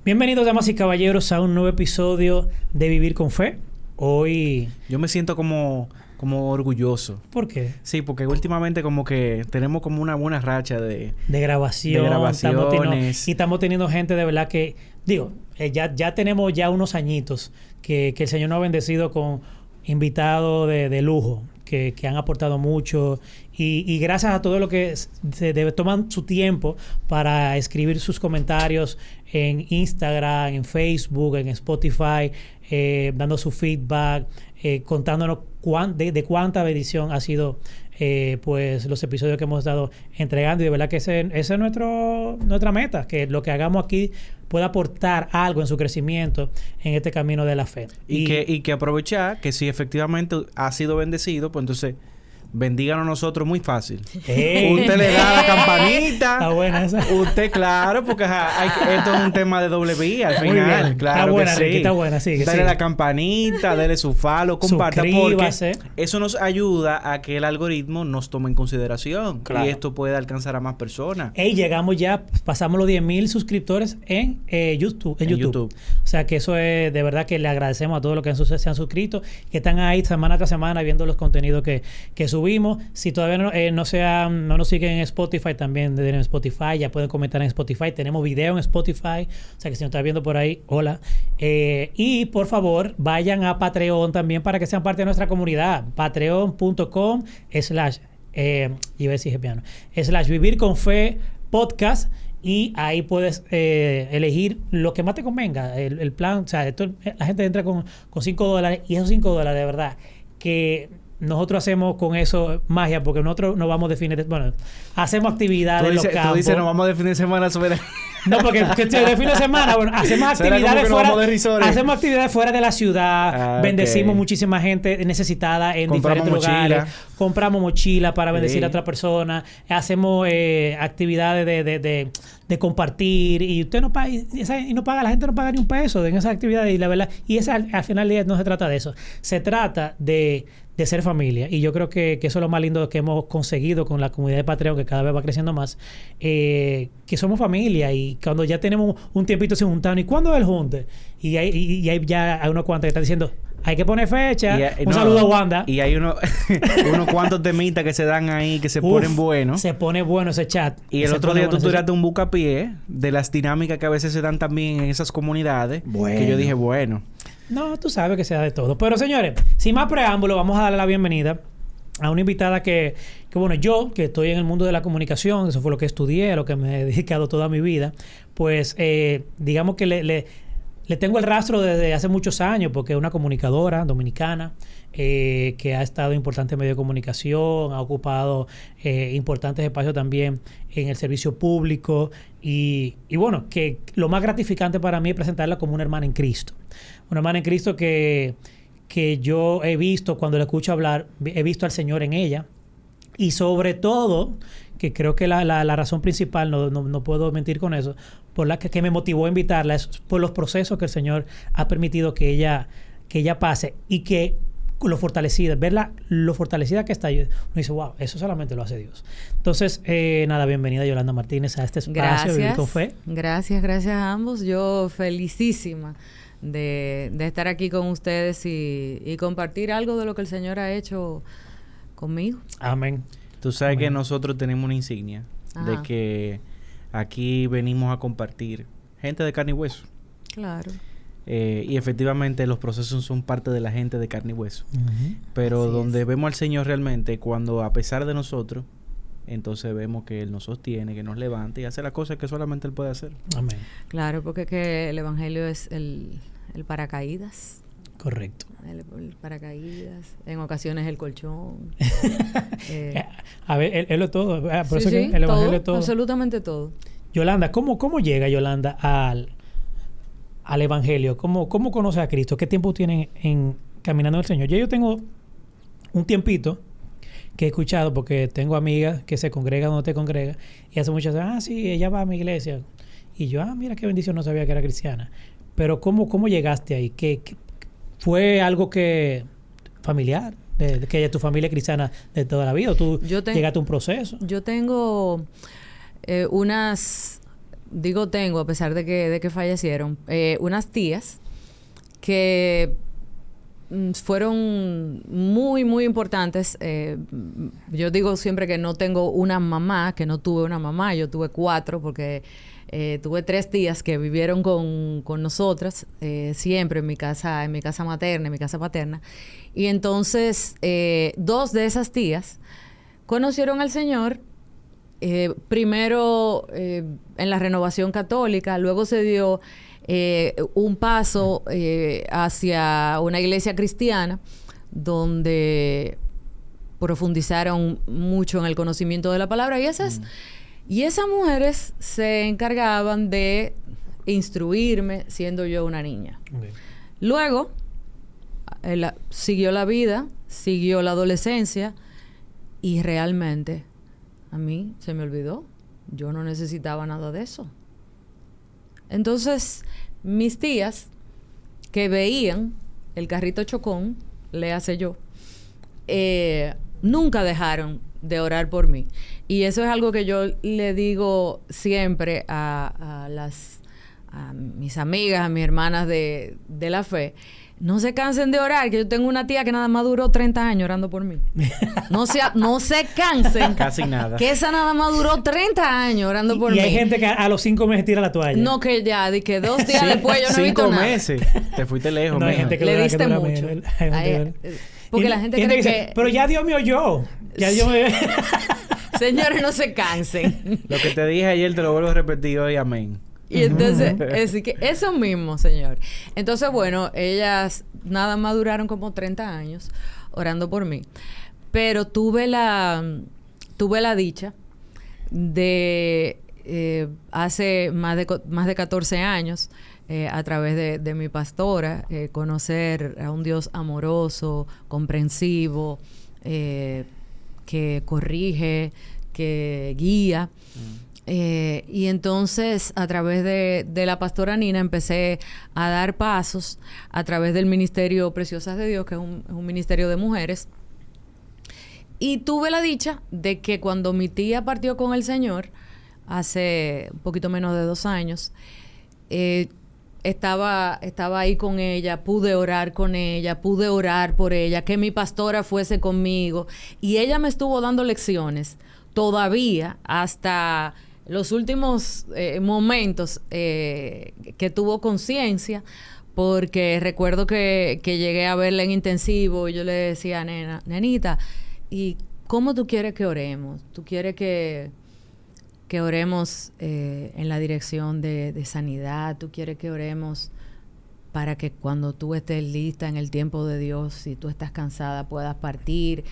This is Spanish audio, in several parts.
Bienvenidos, damas y caballeros, a un nuevo episodio de Vivir con Fe. Hoy... Yo me siento como orgulloso. ¿Por qué? Sí, porque últimamente como que tenemos como una buena racha de grabaciones. Estamos teniendo gente de verdad que... Digo, ya tenemos ya unos añitos que el Señor nos ha bendecido con invitados de lujo que han aportado mucho. Y gracias a todo lo que toman su tiempo para escribir sus comentarios en Instagram, en Facebook, en Spotify, dando su feedback, contándonos de cuánta bendición ha sido pues los episodios que hemos estado entregando. Y de verdad que esa es nuestra meta, que lo que hagamos aquí pueda aportar algo en su crecimiento en este camino de la fe. Y que aprovechar que si efectivamente ha sido bendecido, pues entonces... Bendíganos nosotros muy fácil. Usted le da la campanita. Está buena esa. Usted, claro, porque esto es un tema de doble vía al final. Bien. Claro, está buena, que sí. Ricky, está buena, sí. Dale la campanita, dale su follow, comparta, porque eso nos ayuda a que el algoritmo nos tome en consideración. Claro. Y esto puede alcanzar a más personas. Llegamos ya, pasamos los 10,000 suscriptores en YouTube. O sea que eso es de verdad que le agradecemos a todos los que se han suscrito, que están ahí semana tras semana viendo los contenidos que subimos. Si todavía no nos siguen en Spotify, también en Spotify, ya pueden comentar en Spotify. Tenemos video en Spotify, o sea que si nos están viendo por ahí, hola. Y por favor, vayan a Patreon también para que sean parte de nuestra comunidad. Patreon.com/ Vivir con Fe Podcast. Y ahí puedes elegir lo que más te convenga. El plan, o sea, la gente entra con $5 y esos $5 de verdad que nosotros hacemos con eso magia, porque nosotros nos vamos de fin de... Bueno, hacemos actividades en los campos. Tú dices, nos vamos de fin de semana sobre... No, porque de fin de semana, bueno, hacemos actividades fuera de la ciudad. Bendecimos muchísima gente necesitada en diferentes lugares. Compramos mochilas para bendecir a otra persona. Hacemos actividades de compartir. Y usted no paga, la gente no paga ni un peso en esas actividades. Y la verdad, al final del día no se trata de eso. Se trata de ser familia. Y yo creo que eso es lo más lindo que hemos conseguido con la comunidad de Patreon, que cada vez va creciendo más. Que somos familia. Y cuando ya tenemos un tiempito sin juntarnos, ¿y cuándo es el junte? Y hay ya hay unos cuantos que están diciendo, hay que poner fecha. Saludo a Wanda. Y hay unos cuantos temitas que se dan ahí, que se ponen buenos. Se pone bueno ese chat. Y el otro día tú tiraste un bucapié de las dinámicas que a veces se dan también en esas comunidades. Bueno. Que yo dije, bueno. No, tú sabes que se da de todo. Pero señores, sin más preámbulo, vamos a darle la bienvenida a una invitada que bueno, yo que estoy en el mundo de la comunicación, eso fue lo que estudié, a lo que me he dedicado toda mi vida, pues digamos que le tengo el rastro desde hace muchos años, porque es una comunicadora dominicana que ha estado en importantes medios de comunicación, ha ocupado importantes espacios también en el servicio público y bueno, que lo más gratificante para mí es presentarla como una hermana en Cristo. Una hermana en Cristo que yo he visto, cuando la escucho hablar, he visto al Señor en ella. Y sobre todo, que creo que la razón principal, no puedo mentir con eso, por la que me motivó a invitarla, es por los procesos que el Señor ha permitido que ella pase y que lo fortalecida, verla lo fortalecida que está, uno dice, wow, eso solamente lo hace Dios. Entonces, nada, bienvenida Yolanda Martínez a este espacio de Vivir con Fe. Gracias a ambos. Yo felicísima de estar aquí con ustedes y compartir algo de lo que el Señor ha hecho conmigo. Amén. Tú sabes que nosotros tenemos una insignia de que aquí venimos a compartir gente de carne y hueso. Claro. Y efectivamente los procesos son parte de la gente de carne y hueso. Uh-huh. Pero así donde vemos al Señor realmente, cuando a pesar de nosotros, entonces vemos que Él nos sostiene, que nos levanta y hace las cosas que solamente Él puede hacer. Amén. Claro, porque que el Evangelio es el paracaídas. Correcto. El paracaídas, en ocasiones el colchón. A ver, él es todo. Por eso sí, que el Evangelio es todo. Absolutamente todo. Yolanda, ¿cómo llega Yolanda al Evangelio? ¿Cómo conoce a Cristo? ¿Qué tiempo tienen caminando el Señor? Yo tengo un tiempito que he escuchado, porque tengo amigas que se congregan donde te congregan, y hace muchas veces, sí, ella va a mi iglesia. Y yo, mira qué bendición, no sabía que era cristiana. Pero ¿cómo llegaste ahí? ¿Qué fue algo que familiar? De que tu familia es cristiana de toda la vida, o tú llegaste a un proceso. Yo tengo unas digo tengo, a pesar de que fallecieron, unas tías que fueron muy, muy importantes. Yo digo siempre que no tengo una mamá, que no tuve una mamá, yo tuve 4 porque tuve 3 tías que vivieron con nosotras siempre en mi casa materna, en mi casa paterna. Y entonces 2 de esas tías conocieron al Señor primero en la Renovación Católica, luego se dio un paso hacia una iglesia cristiana donde profundizaron mucho en el conocimiento de la palabra y esas mujeres se encargaban de instruirme siendo yo una niña. Okay. Luego siguió la vida, siguió la adolescencia y realmente a mí se me olvidó. Yo no necesitaba nada de eso. Entonces, mis tías que veían el carrito chocón, le hace yo, nunca dejaron de orar por mí. Y eso es algo que yo le digo siempre a mis amigas, a mis hermanas de la fe. No se cansen de orar, que yo tengo una tía que nada más duró 30 años orando por mí. No se cansen. Casi nada. Que esa nada más duró 30 años orando por mí. Y hay gente que a los 5 meses tira la toalla. No, que ya, de que 2 días después yo no he visto nada. 5 meses. Te fuiste lejos, no, hay gente que le diste mucho. Porque la gente cree que... Pero ya Dios me oyó. Ya Dios me... Señores, no se cansen. Lo que te dije ayer te lo vuelvo a repetir hoy. Amén. Y entonces, así que eso mismo, señor. Entonces, bueno, ellas nada más duraron como 30 años orando por mí. Pero tuve la dicha de hace más de 14 años, a través de mi pastora, conocer a un Dios amoroso, comprensivo, que corrige, que guía. Y entonces, a través de la pastora Nina, empecé a dar pasos a través del Ministerio Preciosas de Dios, que es un ministerio de mujeres. Y tuve la dicha de que cuando mi tía partió con el Señor, hace un poquito menos de 2 años, estaba ahí con ella, pude orar con ella, pude orar por ella, que mi pastora fuese conmigo. Y ella me estuvo dando lecciones todavía hasta los últimos momentos que tuvo conciencia, porque recuerdo que llegué a verla en intensivo y yo le decía, nenita, ¿y cómo tú quieres que oremos? ¿Tú quieres que oremos en la dirección de sanidad? ¿Tú quieres que oremos para que cuando tú estés lista en el tiempo de Dios, si tú estás cansada, puedas partir?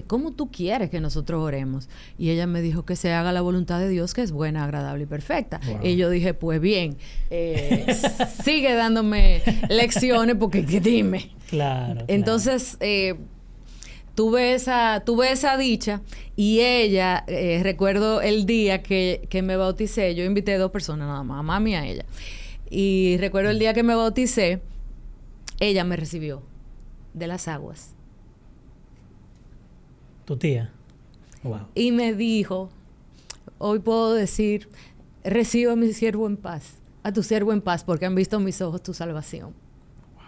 ¿Cómo tú quieres que nosotros oremos? Y ella me dijo que se haga la voluntad de Dios, que es buena, agradable y perfecta. Wow. Y yo dije, pues bien, sigue dándome lecciones porque dime. Claro. Entonces, tuve esa dicha y ella, recuerdo el día que me bauticé, yo invité 2 personas nada más, a mami y a ella. Y recuerdo el día que me bauticé, ella me recibió de las aguas. ¿Tu tía? Wow. Y me dijo, hoy puedo decir, recibo a mi siervo en paz, a tu siervo en paz, porque han visto mis ojos tu salvación. Wow.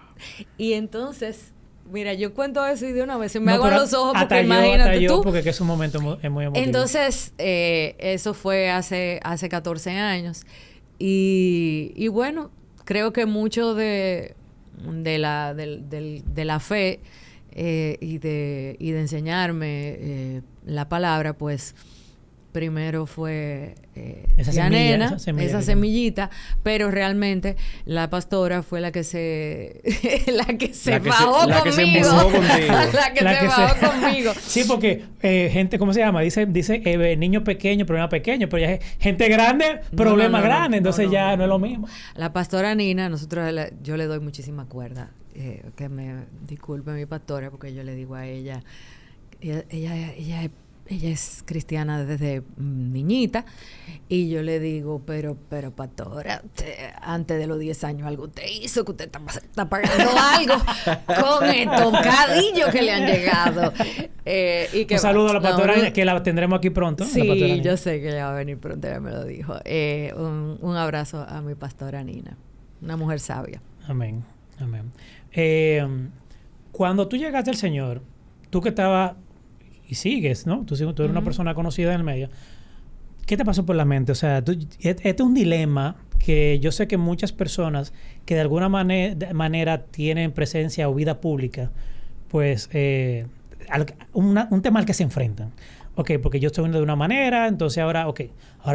Y entonces, mira, yo cuento eso y de una vez se me hago los ojos, porque imagínate tú. Porque es un momento muy emotivo. Entonces, eso fue hace 14 años. Y bueno, creo que mucho de la fe y de enseñarme la palabra, pues primero fue esa semillita, pero realmente la pastora fue la que se bajó conmigo. Sí, porque gente, ¿cómo se llama? Dice niño pequeño, problema pequeño, pero ya es gente grande, problema grande, entonces ya no es lo mismo. La pastora Nina, yo le doy muchísima cuerda, que me disculpe mi pastora, porque yo le digo a ella Ella es cristiana desde niñita. Y yo le digo, pero pastora, antes de los 10 años algo usted hizo, que usted está pagando algo con estos cadillos que le han llegado. Y que un saludo a la pastora, que la tendremos aquí pronto. Sí, yo sé que ella va a venir pronto, ella me lo dijo. Un abrazo a mi pastora Nina, una mujer sabia. Amén, amén. Cuando tú llegaste al Señor, tú que estabas y sigues, ¿no? Tú eres una persona conocida en el medio. ¿Qué te pasó por la mente? O sea, este es un dilema que yo sé que muchas personas que de alguna manera tienen presencia o vida pública, pues un tema al que se enfrentan. Ok, porque yo estoy viendo de una manera, entonces ahora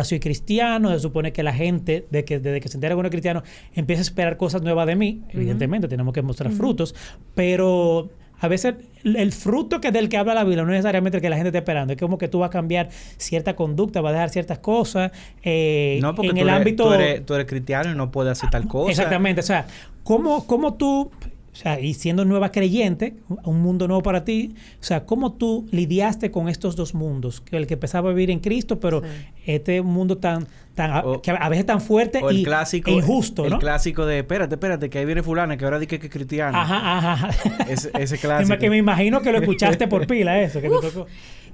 soy cristiano, se supone que la gente, desde que se entera que uno es cristiano, empieza a esperar cosas nuevas de mí. Evidentemente, tenemos que mostrar frutos, pero a veces el fruto del que habla la Biblia no es necesariamente el que la gente está esperando. Es como que tú vas a cambiar cierta conducta, vas a dejar ciertas cosas. No, porque en el ámbito... Tú eres cristiano y no puedes hacer tal cosa. Exactamente. O sea, ¿cómo tú... O sea, y siendo nueva creyente, un mundo nuevo para ti, o sea, ¿cómo tú lidiaste con estos dos mundos? Que el que empezaba a vivir en Cristo, pero este mundo que a veces tan fuerte e injusto, ¿no? El clásico de, espérate, que ahí viene fulana, que ahora dice que es cristiano. Ajá. Ese clásico. Que me imagino que lo escuchaste por pila, eso, que te tocó.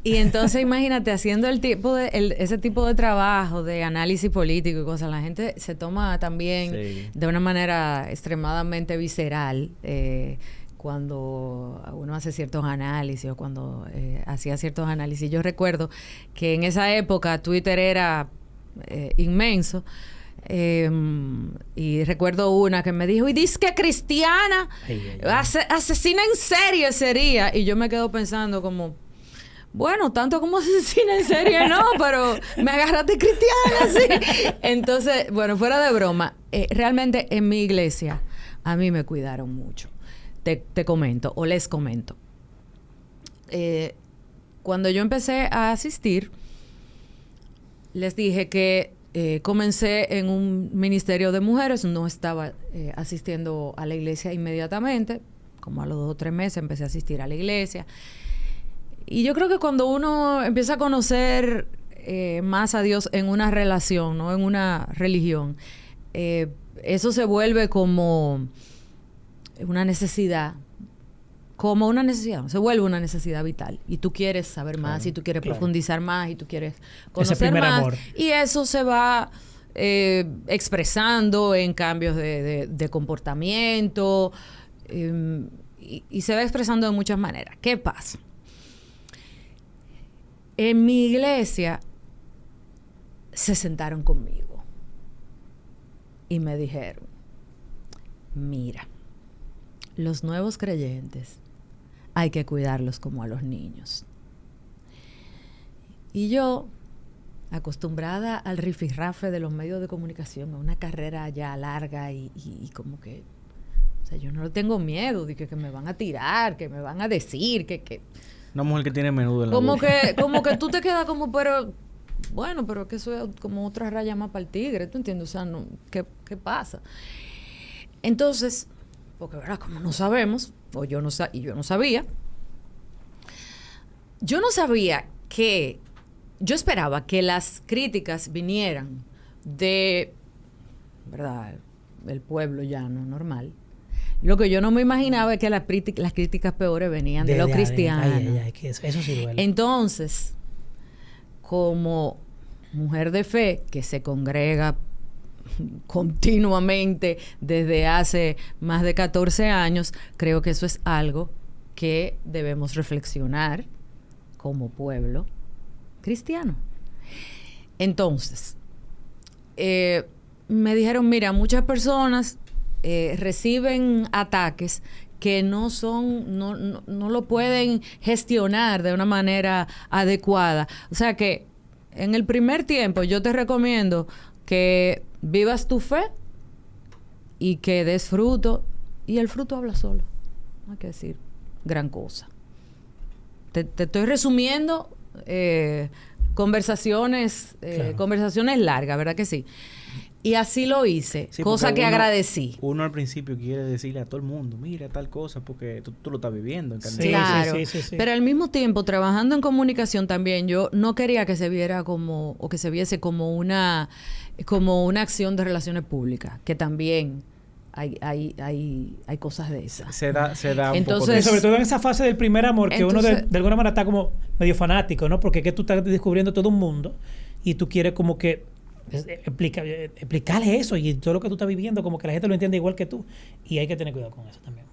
Y entonces imagínate, haciendo ese tipo de trabajo de análisis político y cosas, la gente se toma también de una manera extremadamente visceral cuando uno hace ciertos análisis o cuando hacía ciertos análisis. Yo recuerdo que en esa época Twitter era inmenso. Y recuerdo una que me dijo, y dice que cristiana, asesina en serie sería. Y yo me quedo pensando como... Bueno, tanto como asesina en serie no, pero me agarraste cristiana, sí. Entonces, bueno, fuera de broma, realmente en mi iglesia a mí me cuidaron mucho. Te comento, o les comento. Cuando yo empecé a asistir, les dije que comencé en un ministerio de mujeres, no estaba asistiendo a la iglesia inmediatamente, como a los 2 o 3 meses empecé a asistir a la iglesia. Y yo creo que cuando uno empieza a conocer más a Dios en una relación, no en una religión, eso se vuelve como una necesidad. Se vuelve una necesidad vital. Y tú quieres saber más, y tú quieres profundizar más, y tú quieres conocer más. Amor. Y eso se va expresando en cambios de comportamiento y se va expresando de muchas maneras. ¿Qué pasa? En mi iglesia se sentaron conmigo y me dijeron, mira, los nuevos creyentes hay que cuidarlos como a los niños. Y yo, acostumbrada al rifirrafe de los medios de comunicación, a una carrera ya larga y como que, o sea, yo no tengo miedo de que me van a tirar, que me van a decir, que una mujer que tiene menudo en la boca. Como que tú te quedas como, pero que eso es como otra raya más para el tigre, ¿tú entiendes? O sea, no, ¿qué pasa? Entonces, porque verdad, como no sabemos, yo no sabía que yo esperaba que las críticas vinieran de, ¿verdad?, el pueblo llano, normal. Lo que yo no me imaginaba es que las críticas peores venían de los cristianos. Que eso sí duele. Entonces, como mujer de fe que se congrega continuamente desde hace más de 14 años, creo que eso es algo que debemos reflexionar como pueblo cristiano. Entonces, me dijeron, mira, muchas personas reciben ataques que no lo pueden gestionar de una manera adecuada. O sea que en el primer tiempo yo te recomiendo que vivas tu fe y que des fruto, y el fruto habla solo. No hay que decir gran cosa. Te estoy resumiendo conversaciones largas, ¿verdad que sí? Y así lo hice, sí, cosa que agradecí. Uno al principio quiere decirle a todo el mundo, mira tal cosa, porque tú lo estás viviendo. Sí, claro, sí. Pero al mismo tiempo, trabajando en comunicación también, yo no quería que se viera como, o que se viese como una acción de relaciones públicas, que también hay cosas de esas. Se da entonces, un poco de... Sobre todo en esa fase del primer amor, que entonces, uno de alguna manera está como medio fanático, ¿no? Porque es que tú estás descubriendo todo un mundo y tú quieres como que explicarle eso y todo lo que tú estás viviendo, como que la gente lo entiende igual que tú. Y hay que tener cuidado con eso también.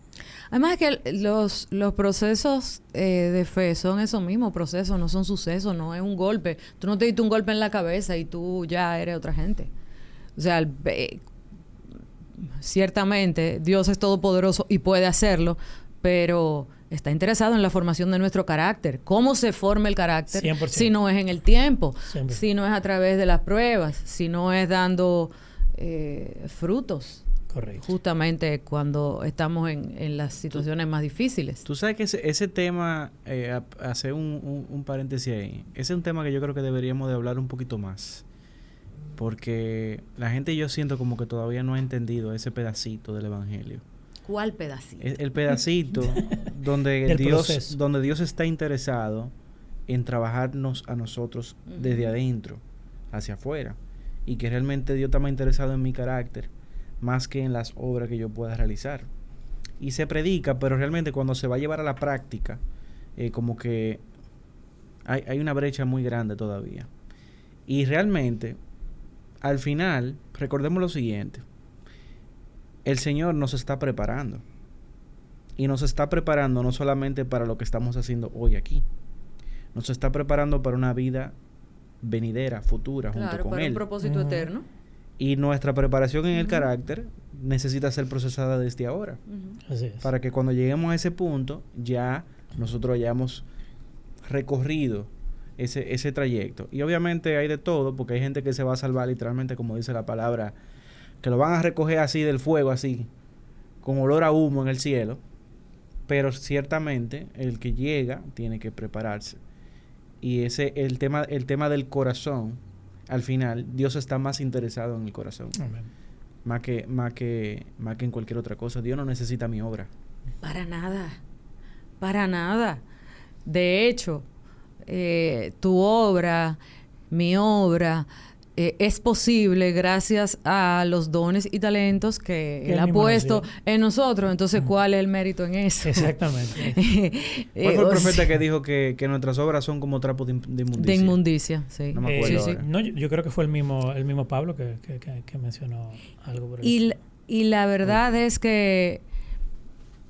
Además que los procesos de fe son esos mismos procesos, no son sucesos, no es un golpe. Tú no te diste un golpe en la cabeza y tú ya eres otra gente. O sea, ciertamente Dios es todopoderoso y puede hacerlo, pero está interesado en la formación de nuestro carácter. ¿Cómo se forma el carácter? 100%. Si no es en el tiempo, 100%. Si no es a través de las pruebas, si no es dando frutos. Correcto. Justamente cuando estamos en las situaciones más difíciles. Tú sabes que ese tema, hacer un paréntesis ahí, ese es un tema que yo creo que deberíamos de hablar un poquito más. Porque la gente, yo siento como que todavía no ha entendido ese pedacito del evangelio. ¿Cuál pedacito? El pedacito donde Dios está interesado en trabajarnos a nosotros desde adentro hacia afuera. Y que realmente Dios está más interesado en mi carácter más que en las obras que yo pueda realizar. Y se predica, pero realmente cuando se va a llevar a la práctica, como que hay una brecha muy grande todavía. Y realmente, al final, recordemos lo siguiente. El Señor nos está preparando. Y nos está preparando no solamente para lo que estamos haciendo hoy aquí. Nos está preparando para una vida venidera, futura, junto con Él. Claro, para un propósito eterno. Y nuestra preparación en el carácter necesita ser procesada desde ahora. Así es. Para que cuando lleguemos a ese punto, ya nosotros hayamos recorrido ese trayecto. Y obviamente hay de todo, porque hay gente que se va a salvar literalmente, como dice la palabra, que lo van a recoger así del fuego, así, con olor a humo en el cielo. Pero ciertamente el que llega tiene que prepararse. Y el tema del corazón, al final, Dios está más interesado en el corazón. Amén. Más que en cualquier otra cosa. Dios no necesita mi obra. Para nada. Para nada. De hecho, tu obra, mi obra, es posible gracias a los dones y talentos que Él ha puesto en nosotros. Entonces, ¿cuál es el mérito en eso? Exactamente. ¿Cuál fue el profeta que dijo que nuestras obras son como trapos de inmundicia? De inmundicia, sí. No me acuerdo. Sí. No, yo creo que fue el mismo Pablo que mencionó algo por eso. Y la verdad es que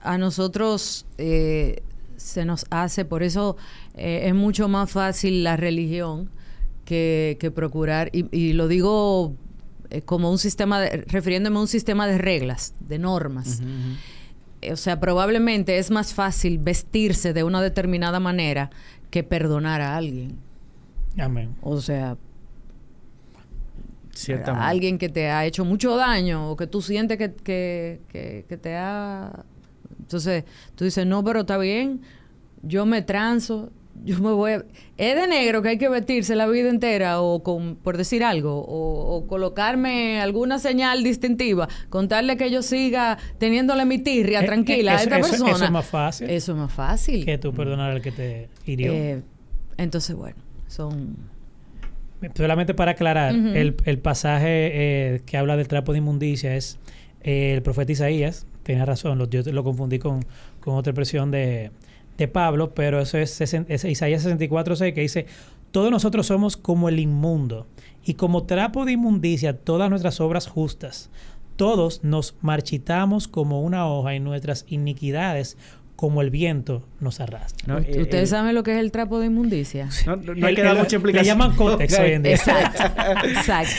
a nosotros se nos hace, por eso es mucho más fácil la religión que procurar, y lo digo como un sistema, refiriéndome a un sistema de reglas, de normas. O sea, probablemente es más fácil vestirse de una determinada manera que perdonar a alguien. Amén. O sea, ciertamente, a alguien que te ha hecho mucho daño o que tú sientes que te ha... Entonces, tú dices, no, pero está bien, yo me transo, yo me voy a... Es de negro que hay que vestirse la vida entera o por decir algo, o colocarme alguna señal distintiva, contarle que yo siga teniéndole mi tirria tranquila a esta persona. Eso es más fácil. Eso es más fácil. Que tú perdonar al que te hirió. Entonces, bueno, son... Solamente para aclarar, el pasaje que habla del trapo de inmundicia es el profeta Isaías. Tenía razón, yo lo confundí con otra expresión de Pablo, pero eso es Isaías 64:6, que dice: todos nosotros somos como el inmundo, y como trapo de inmundicia todas nuestras obras justas. Todos nos marchitamos como una hoja, y nuestras iniquidades como el viento nos arrastra. No, ¿ustedes saben lo que es el trapo de inmundicia? No hay que dar mucha explicación. Le llaman cótex hoy en día. Exacto.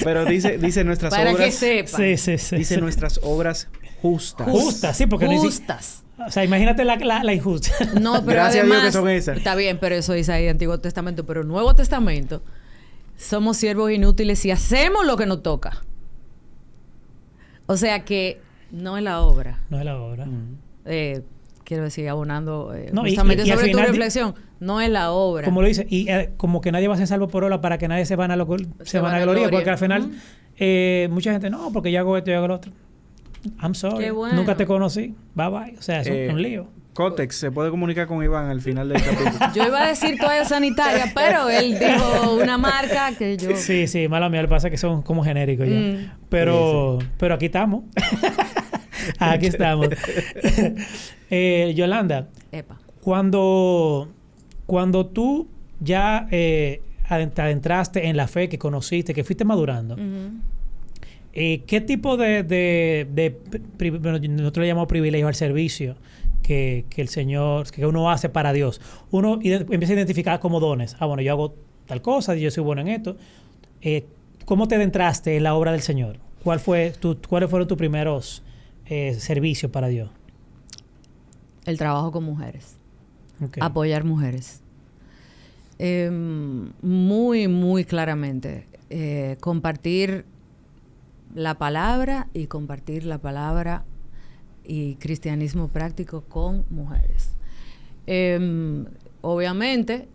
Pero dice nuestras para obras... Que sepan. Sí. Dice nuestras obras justas. Justas, sí, porque justas. O sea, imagínate la injusta. No, pero gracias además, a Dios que son esas. Está bien, pero eso dice ahí Antiguo Testamento. Pero Nuevo Testamento, somos siervos inútiles y hacemos lo que nos toca. O sea que no es la obra. No es la obra. Que quiero decir, abonando justamente sobre tu reflexión, no es la obra. Como lo dice, y como que nadie va a ser salvo por obra para que nadie se van a gloria, porque al final mucha gente, no, porque yo hago esto y hago lo otro. I'm sorry, bueno. Nunca te conocí, bye bye, o sea, es un lío. Cotex se puede comunicar con Iván al final del capítulo. Yo iba a decir toalla sanitaria, pero él dijo una marca que yo... Sí, mala mía, lo que pasa es que son como genéricos ya. Pero aquí estamos. Aquí estamos. Yolanda, Epa. Cuando tú ya te adentraste en la fe, que conociste, que fuiste madurando, ¿qué tipo nosotros le llamamos privilegio al servicio que el Señor, que uno hace para Dios? Uno empieza a identificar como dones. Bueno, yo hago tal cosa, yo soy bueno en esto. ¿Cómo te adentraste en la obra del Señor? ¿Cuáles fueron tus primeros servicios para Dios? El trabajo con mujeres. Okay. Apoyar mujeres. Muy, muy claramente. Compartir la palabra y cristianismo práctico con mujeres. Obviamente,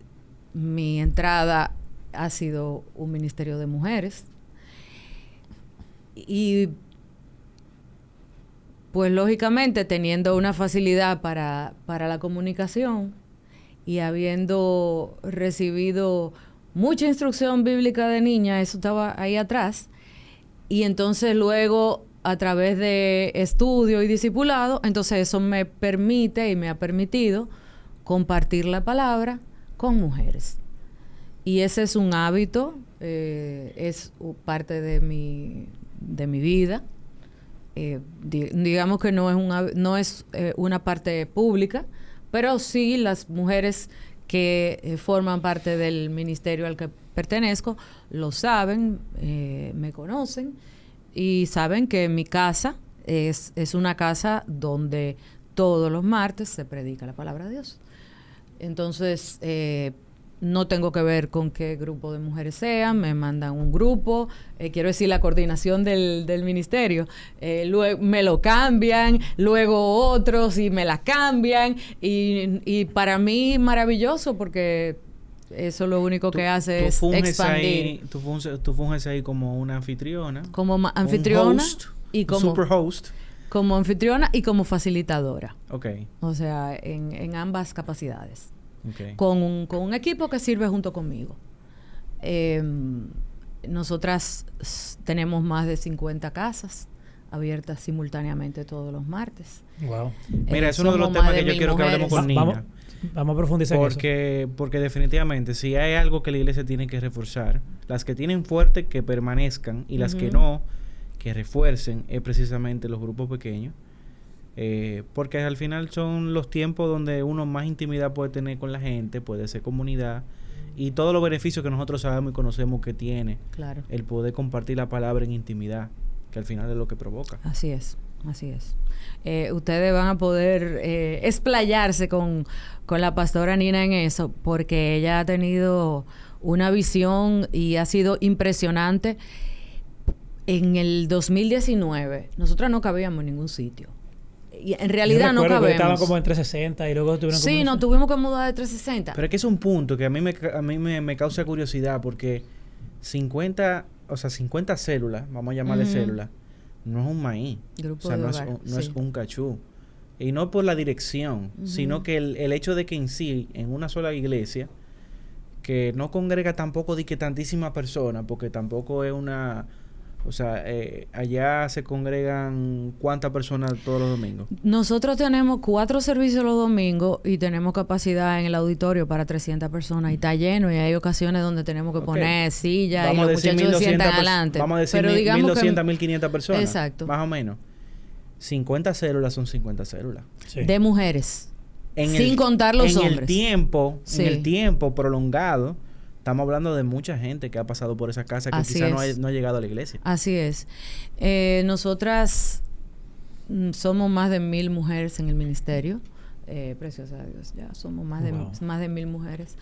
mi entrada ha sido un ministerio de mujeres. Y pues lógicamente teniendo una facilidad para la comunicación y habiendo recibido mucha instrucción bíblica de niña, eso estaba ahí atrás. Y entonces luego, a través de estudio y discipulado, entonces eso me permite y me ha permitido compartir la palabra con mujeres. Y ese es un hábito, es parte de mi vida. Digamos que no es una parte pública, pero sí las mujeres que forman parte del ministerio al que pertenezco lo saben, me conocen y saben que mi casa es una casa donde todos los martes se predica la palabra de Dios. Entonces, no tengo que ver con qué grupo de mujeres sean, me mandan un grupo, quiero decir la coordinación del ministerio, luego me lo cambian, luego otros y me la cambian y para mí maravilloso porque eso lo único que hace es expandir. Tú funges ahí como una anfitriona. Como anfitriona host, y como super host. Como anfitriona y como facilitadora. Okay. O sea, en ambas capacidades. Okay. Con un equipo que sirve junto conmigo. Nosotras tenemos más de 50 casas abiertas simultáneamente todos los martes. Wow. Mira, es uno de los temas que yo quiero que hablemos con Nina. Vamos a profundizar en eso. Porque definitivamente, si hay algo que la iglesia tiene que reforzar, las que tienen fuerte que permanezcan y las que no, que refuercen, es precisamente los grupos pequeños. Porque al final son los tiempos donde uno más intimidad puede tener con la gente, puede ser comunidad y todos los beneficios que nosotros sabemos y conocemos que tiene el poder compartir la palabra en intimidad, que al final es lo que provoca. Así es. Ustedes van a poder explayarse con la pastora Nina en eso, porque ella ha tenido una visión y ha sido impresionante. En el 2019, nosotras no cabíamos en ningún sitio. Y en realidad no cabemos. Estaban como en 360 y luego tuvieron Sí, nos tuvimos que mudar de 360. Pero es que es un punto que a mí me causa curiosidad porque 50 células, vamos a llamarle células, no es un maíz. Grupo no sí. es un cachú. Y no por la dirección, sino que el hecho de que en sí, en una sola iglesia, que no congrega tampoco de que tantísimas personas, porque tampoco es una... O sea, allá se congregan ¿cuántas personas todos los domingos? Nosotros tenemos 4 servicios los domingos y tenemos capacidad en el auditorio para 300 personas y está lleno y hay ocasiones donde tenemos que poner sillas y los muchachos se sientan adelante. Vamos a decir 1.200, 1.500 personas. Exacto. Más o menos. 50 células son 50 células. Sí. De mujeres. Sin contar los hombres. En el tiempo prolongado, estamos hablando de mucha gente que ha pasado por esa casa que quizás no ha llegado a la iglesia. Así es. Nosotras somos más de 1,000 mujeres en el ministerio. preciosa de Dios. Ya somos más de 1,000 mujeres.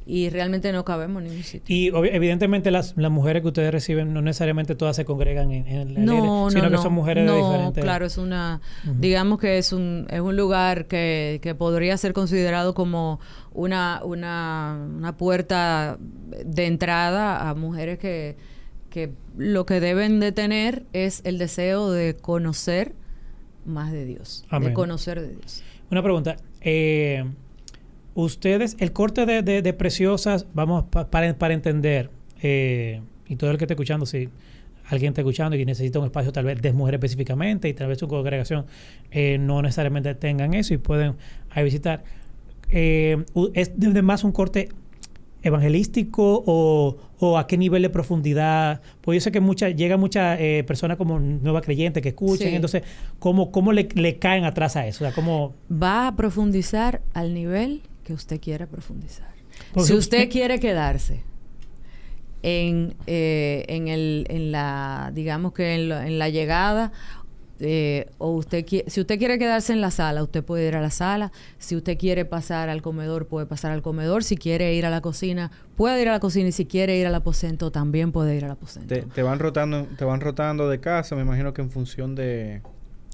Y realmente no cabemos en ningún sitio. Y evidentemente las mujeres que ustedes reciben no necesariamente todas se congregan en el sino que son mujeres de diferentes... Claro, es una... Digamos que es un lugar que podría ser considerado como una puerta de entrada a mujeres que lo que deben de tener es el deseo de conocer más de Dios. Amén. De conocer de Dios. Una pregunta. Ustedes, el corte de Preciosas, vamos, para entender, y todo el que esté escuchando, si alguien está escuchando y necesita un espacio tal vez de mujeres específicamente y tal vez su congregación no necesariamente tengan eso y pueden ahí visitar, ¿es de más un corte evangelístico o a qué nivel de profundidad? Pues yo sé que llega muchas personas como nuevas creyentes que escuchan, sí. Entonces, ¿cómo le caen atrás a eso? O sea, ¿cómo va a profundizar al nivel que usted quiera profundizar? Porque si usted quiere quedarse en la, digamos que en la llegada, o si usted quiere quedarse en la sala, usted puede ir a la sala. Si usted quiere pasar al comedor, puede pasar al comedor. Si quiere ir a la cocina, puede ir a la cocina. Y si quiere ir al aposento, también puede ir al aposento. Te van rotando de casa, me imagino que en función de...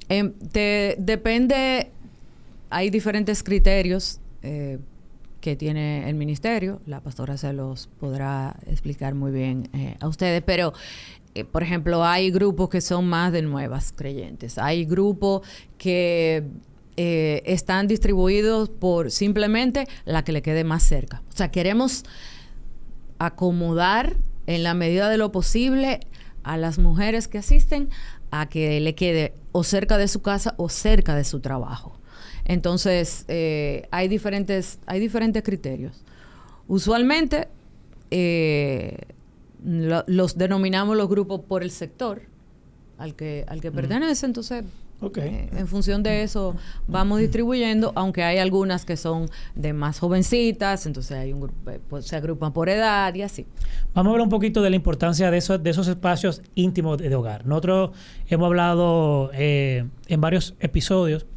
Depende, hay diferentes criterios que tiene el ministerio. La pastora se los podrá explicar muy bien a ustedes, pero por ejemplo, hay grupos que son más de nuevas creyentes. Hay grupos que están distribuidos por simplemente la que le quede más cerca. O sea, queremos acomodar en la medida de lo posible a las mujeres que asisten a que le quede o cerca de su casa o cerca de su trabajo. Entonces, hay diferentes criterios. Usualmente, los denominamos los grupos por el sector al que pertenece. Entonces, en función de eso vamos distribuyendo, aunque hay algunas que son de más jovencitas, entonces hay un grupo, pues, se agrupan por edad y así. Vamos a hablar un poquito de la importancia de esos espacios íntimos de hogar. Nosotros hemos hablado en varios episodios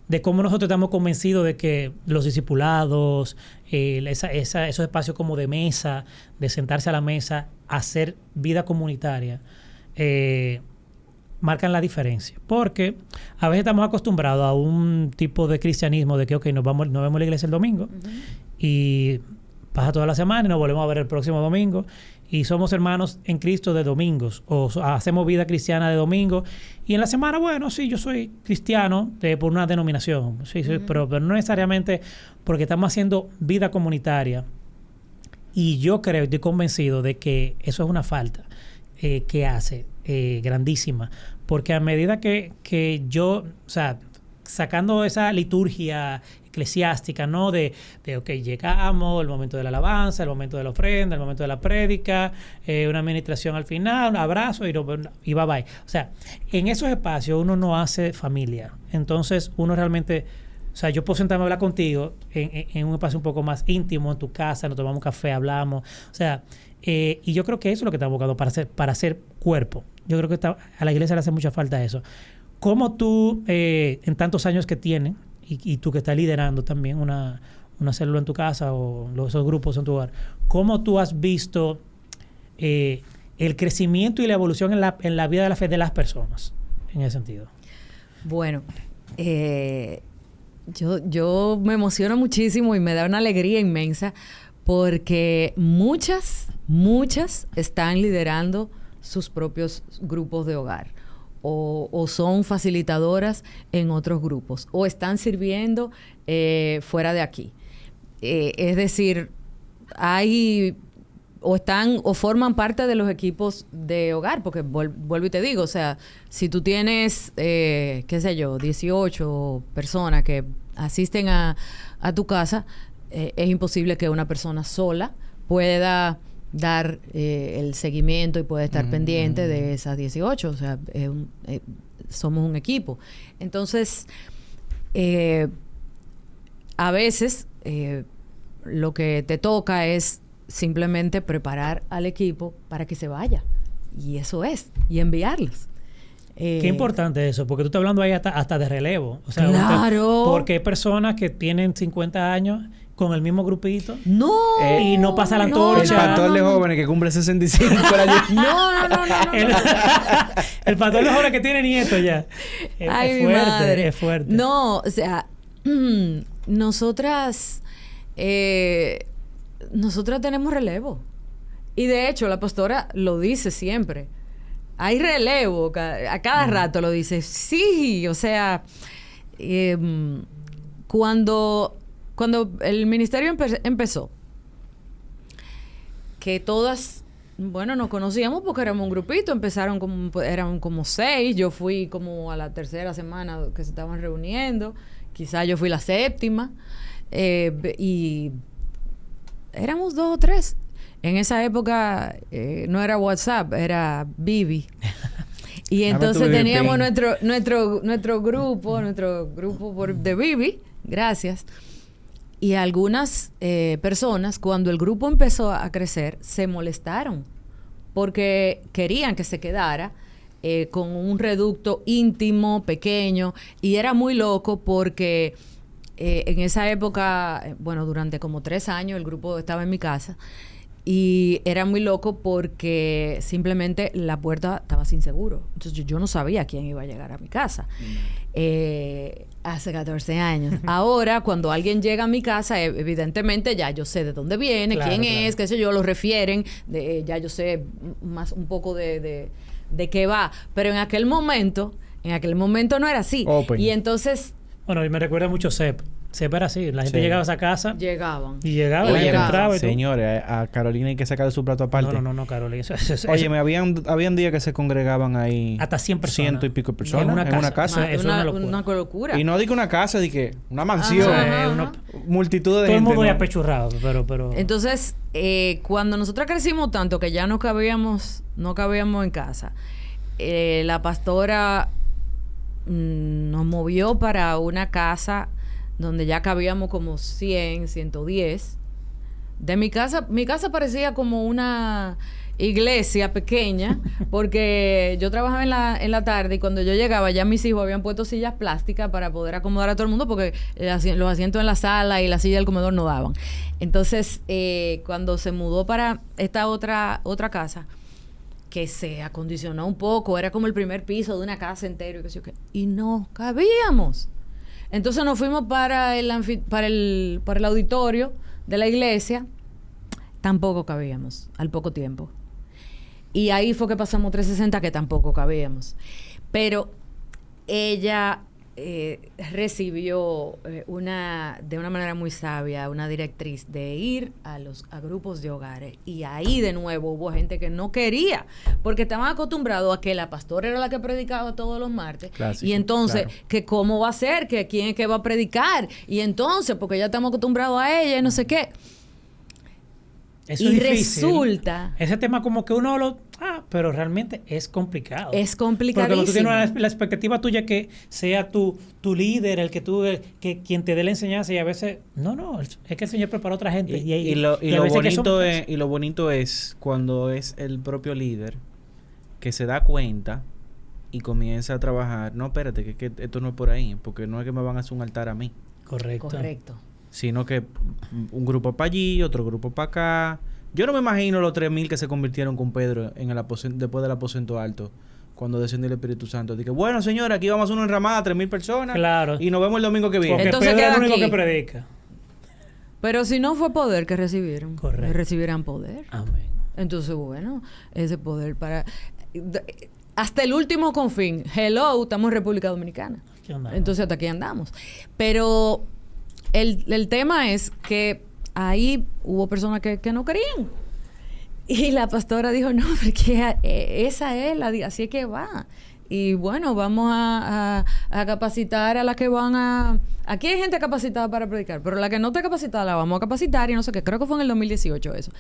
de cómo nosotros estamos convencidos de que los discipulados, esos espacios como de mesa, de sentarse a la mesa, hacer vida comunitaria, marcan la diferencia. Porque a veces estamos acostumbrados a un tipo de cristianismo de que, nos vemos en la iglesia el domingo y pasa toda la semana y nos volvemos a ver el próximo domingo y somos hermanos en Cristo de domingos o hacemos vida cristiana de domingo y en la semana, bueno, sí, yo soy cristiano por una denominación, sí, pero no necesariamente porque estamos haciendo vida comunitaria. Y yo creo, estoy convencido de que eso es una falta que hace grandísima, porque a medida que yo, o sea, sacando esa liturgia eclesiástica, ¿no? De llegamos, el momento de la alabanza, el momento de la ofrenda, el momento de la prédica, una administración al final, un abrazo y bye bye. O sea, en esos espacios uno no hace familia. Entonces, uno realmente... O sea, yo puedo sentarme a hablar contigo en un espacio un poco más íntimo, en tu casa, nos tomamos un café, hablamos. O sea, y yo creo que eso es lo que estamos buscando para hacer cuerpo. Yo creo que a la iglesia le hace mucha falta eso. ¿Cómo tú, en tantos años que tienes, y tú que estás liderando también una célula en tu casa o esos grupos en tu hogar, cómo tú has visto el crecimiento y la evolución en la vida de la fe de las personas en ese sentido? Bueno, yo me emociono muchísimo y me da una alegría inmensa porque muchas están liderando sus propios grupos de hogar o son facilitadoras en otros grupos o están sirviendo fuera de aquí. Es decir, hay o forman parte de los equipos de hogar, porque vuelvo y te digo, o sea, si tú tienes, 18 personas que asisten a tu casa, es imposible que una persona sola pueda dar el seguimiento y pueda estar pendiente de esas 18, o sea, somos un equipo. Entonces, a veces lo que te toca es simplemente preparar al equipo para que se vaya. Y eso es. Y enviarlos. Qué importante eso, porque tú estás hablando ahí hasta de relevo. O sea, claro. Porque hay personas que tienen 50 años con el mismo grupito. No. Y no pasa la antorcha. El pastor de jóvenes que cumple 65 años. No. El pastor de jóvenes que tiene nietos ya. Ay, es mi fuerte, madre. es fuerte. No, o sea, nosotras tenemos relevo. Y de hecho, la pastora lo dice siempre. Hay relevo, a cada rato lo dice. Sí, o sea, cuando el ministerio empezó, que todas, bueno, nos conocíamos porque éramos un grupito, eran como 6, yo fui como a la tercera semana que se estaban reuniendo, quizás yo fui la séptima, y éramos 2 o 3. En esa época no era WhatsApp, era Bibi. Y entonces teníamos nuestro grupo de Bibi, gracias. Y algunas personas, cuando el grupo empezó a crecer, se molestaron porque querían que se quedara con un reducto íntimo, pequeño, y era muy loco porque en esa época, bueno, durante como 3 años el grupo estaba en mi casa. Y era muy loco porque simplemente la puerta estaba sin seguro. Entonces yo no sabía quién iba a llegar a mi casa. Hace 14 años. Ahora, cuando alguien llega a mi casa, evidentemente ya yo sé de dónde viene, quién es, qué sé yo, lo refieren. Ya yo sé más un poco de qué va. Pero en aquel momento no era así. Open. Y entonces... Bueno, y me recuerda mucho CEP. CEP era así. La gente llegaba a esa casa. Llegaban. Y llegaba, la gente entraba y señores, a Carolina hay que sacarle su plato aparte. No, Carolina. Oye, habían días que se congregaban ahí. Hasta 100 personas. 100 y pico de personas. En una casa. Es una locura. Y no digo una casa, di que una mansión. Multitud de gente. Todo el mundo ya apechurrado, pero... Entonces, cuando nosotros crecimos tanto que ya no cabíamos en casa, la pastora nos movió para una casa donde ya cabíamos como 100, 110. De mi casa parecía como una iglesia pequeña, porque yo trabajaba en la tarde y cuando yo llegaba ya mis hijos habían puesto sillas plásticas para poder acomodar a todo el mundo porque los asientos en la sala y la silla del comedor no daban. Entonces, cuando se mudó para esta otra casa, que se acondicionó un poco, era como el primer piso de una casa entero y no cabíamos. Entonces nos fuimos para el auditorio de la iglesia. Tampoco cabíamos al poco tiempo. Y ahí fue que pasamos 360, que tampoco cabíamos. Pero ella recibió de una manera muy sabia una directriz de ir a grupos de hogares. Y ahí de nuevo hubo gente que no quería, porque estaban acostumbrados a que la pastora era la que predicaba todos los martes. Clásico, y entonces, claro. que cómo va a ser, que quién es que va a predicar. Y entonces, porque ya estamos acostumbrados a ella y no sé qué. Eso y es difícil. Resulta... Ese tema como que uno pero realmente es complicado. Es complicadísimo. Porque tú tienes la expectativa tuya que sea tu líder, el que quien te dé la enseñanza, y a veces, no, es que el Señor prepara a otra gente. Y lo bonito es cuando es el propio líder que se da cuenta y comienza a trabajar. No, espérate, que esto no es por ahí, porque no es que me van a hacer un altar a mí. Correcto. Sino que un grupo para allí, otro grupo para acá. Yo no me imagino los 3,000 que se convirtieron con Pedro después del aposento alto, cuando descendió el Espíritu Santo. Dije, bueno, señora, aquí vamos a hacer una enramada, 3,000 personas. Claro. Y nos vemos el domingo que viene. Porque entonces Pedro es el único aquí que predica. Pero si no fue poder que recibieron. Correcto. Recibirán poder. Amén. Entonces, bueno, ese poder hasta el último confín. Hello, estamos en República Dominicana. ¿Qué onda? Entonces, hasta aquí andamos. Pero el tema es que ahí hubo personas que no querían. Y la pastora dijo, no, porque esa es así es que va. Y bueno, vamos a capacitar a las que van a... Aquí hay gente capacitada para predicar, pero la que no está capacitada la vamos a capacitar y no sé qué. Creo que fue en el 2018 eso,